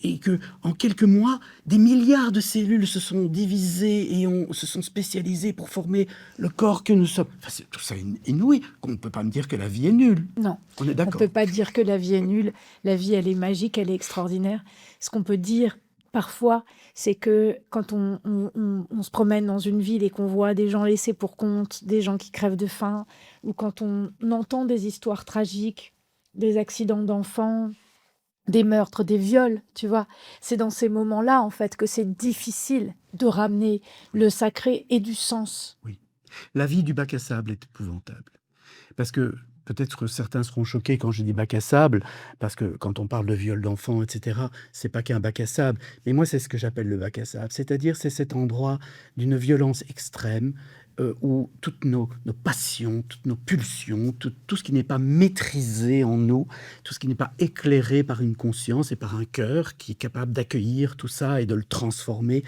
Speaker 1: Et que en quelques mois, des milliards de cellules se sont divisées et se sont spécialisées pour former le corps que nous sommes. Enfin, c'est tout ça inouï. On ne peut pas me dire que la vie est nulle.
Speaker 2: Non,
Speaker 1: on est d'accord.
Speaker 2: On ne peut pas dire que la vie est nulle. La vie, elle est magique, elle est extraordinaire. Ce qu'on peut dire Parfois, c'est que quand on se promène dans une ville et qu'on voit des gens laissés pour compte, des gens qui crèvent de faim, ou quand on entend des histoires tragiques, des accidents d'enfants, des meurtres, des viols, tu vois? C'est dans ces moments-là, en fait, que c'est difficile de ramener le sacré et du sens.
Speaker 1: Oui. La vie du bac à sable est épouvantable. Parce que peut-être que certains seront choqués quand je dis bac à sable, parce que quand on parle de viol d'enfants, et cetera, c'est pas qu'un bac à sable. Mais moi, c'est ce que j'appelle le bac à sable. C'est-à-dire, c'est cet endroit d'une violence extrême, où toutes nos passions, toutes nos pulsions, tout ce qui n'est pas maîtrisé en nous, tout ce qui n'est pas éclairé par une conscience et par un cœur qui est capable d'accueillir tout ça et de le transformer,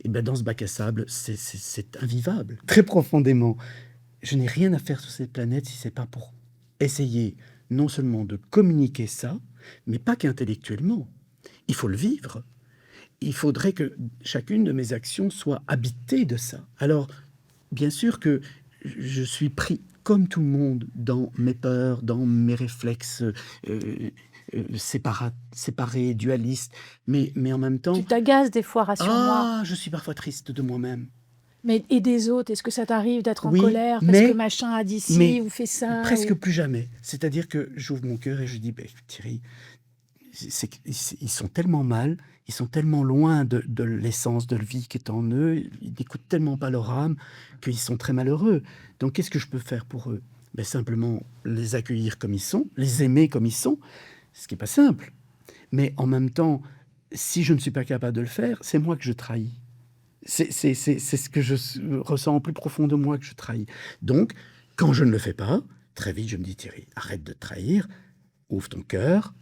Speaker 1: et ben, dans ce bac à sable, c'est invivable, très profondément. Je n'ai rien à faire sur cette planète si c'est pas pour essayer non seulement de communiquer ça, mais pas qu'intellectuellement. Il faut le vivre. Il faudrait que chacune de mes actions soit habitée de ça. Alors, bien sûr que je suis pris, comme tout le monde, dans mes peurs, dans mes réflexes séparés, dualistes, mais en même
Speaker 2: Tu
Speaker 1: temps,
Speaker 2: t'agaces des fois, rassure-moi.
Speaker 1: je suis parfois triste de moi-même.
Speaker 2: Mais et des autres? Est-ce que ça t'arrive d'être en
Speaker 1: Oui,
Speaker 2: colère parce que
Speaker 1: mais
Speaker 2: machin a dit ci
Speaker 1: Mais
Speaker 2: ou fait ça
Speaker 1: presque
Speaker 2: ou
Speaker 1: plus jamais. C'est-à-dire que j'ouvre mon cœur et je dis: «Beh, Thierry, ils sont tellement mal, ils sont tellement loin de l'essence de la vie qui est en eux, ils n'écoutent tellement pas leur âme qu'ils sont très malheureux. Donc qu'est-ce que je peux faire pour eux?» Beh, simplement les accueillir comme ils sont, les aimer comme ils sont, ce qui est pas simple. Mais en même temps, si je ne suis pas capable de le faire, c'est moi que je trahis. C'est ce que je ressens au plus profond de moi que je trahis. Donc, quand je ne le fais pas, très vite, je me dis: «Thierry, arrête de trahir, ouvre ton cœur».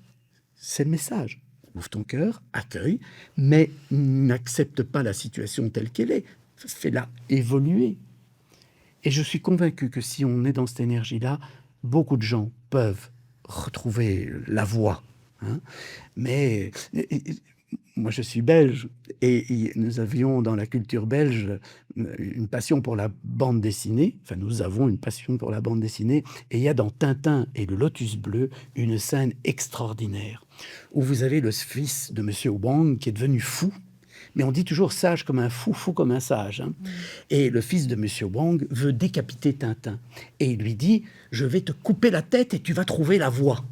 Speaker 1: C'est le message. Ouvre ton cœur, accueille, mais n'accepte pas la situation telle qu'elle est. Fais-la évoluer. Et je suis convaincu que si on est dans cette énergie-là, beaucoup de gens peuvent retrouver la voie, hein. Mais moi, je suis belge et nous avions dans la culture belge une passion pour la bande dessinée. Enfin, nous avons une passion pour la bande dessinée. Et il y a dans Tintin et le Lotus bleu une scène extraordinaire où vous avez le fils de Monsieur Wang qui est devenu fou. Mais on dit toujours sage comme un fou, fou comme un sage, hein. Et le fils de Monsieur Wang veut décapiter Tintin. Et il lui dit: «Je vais te couper la tête et tu vas trouver la voie».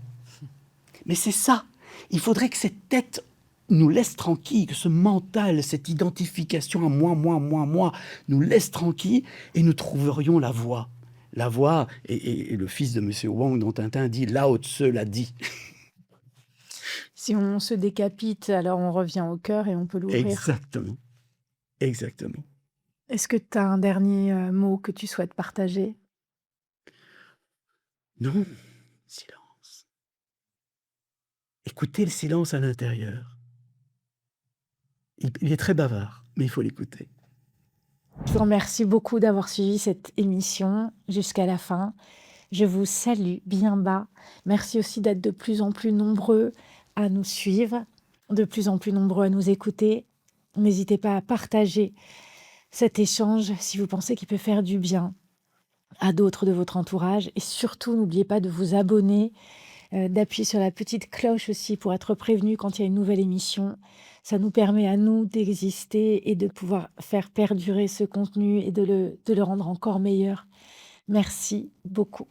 Speaker 1: Mais c'est ça. Il faudrait que cette tête nous laisse tranquille, que ce mental, cette identification à moi, nous laisse tranquille et nous trouverions la voie. La voie, et le fils de Monsieur Wang dont Tintin dit, Lao Tse l'a dit.
Speaker 2: si on se décapite, alors on revient au cœur et on peut l'ouvrir.
Speaker 1: Exactement, exactement.
Speaker 2: Est-ce que tu as un dernier, mot que tu souhaites partager?
Speaker 1: Non, silence. Écoutez le silence à l'intérieur. Il est très bavard, mais il faut l'écouter.
Speaker 2: Je vous remercie beaucoup d'avoir suivi cette émission jusqu'à la fin. Je vous salue bien bas. Merci aussi d'être de plus en plus nombreux à nous suivre, de plus en plus nombreux à nous écouter. N'hésitez pas à partager cet échange si vous pensez qu'il peut faire du bien à d'autres de votre entourage. Et surtout, n'oubliez pas de vous abonner, d'appuyer sur la petite cloche aussi pour être prévenu quand il y a une nouvelle émission. Ça nous permet à nous d'exister et de pouvoir faire perdurer ce contenu et de le rendre encore meilleur. Merci beaucoup.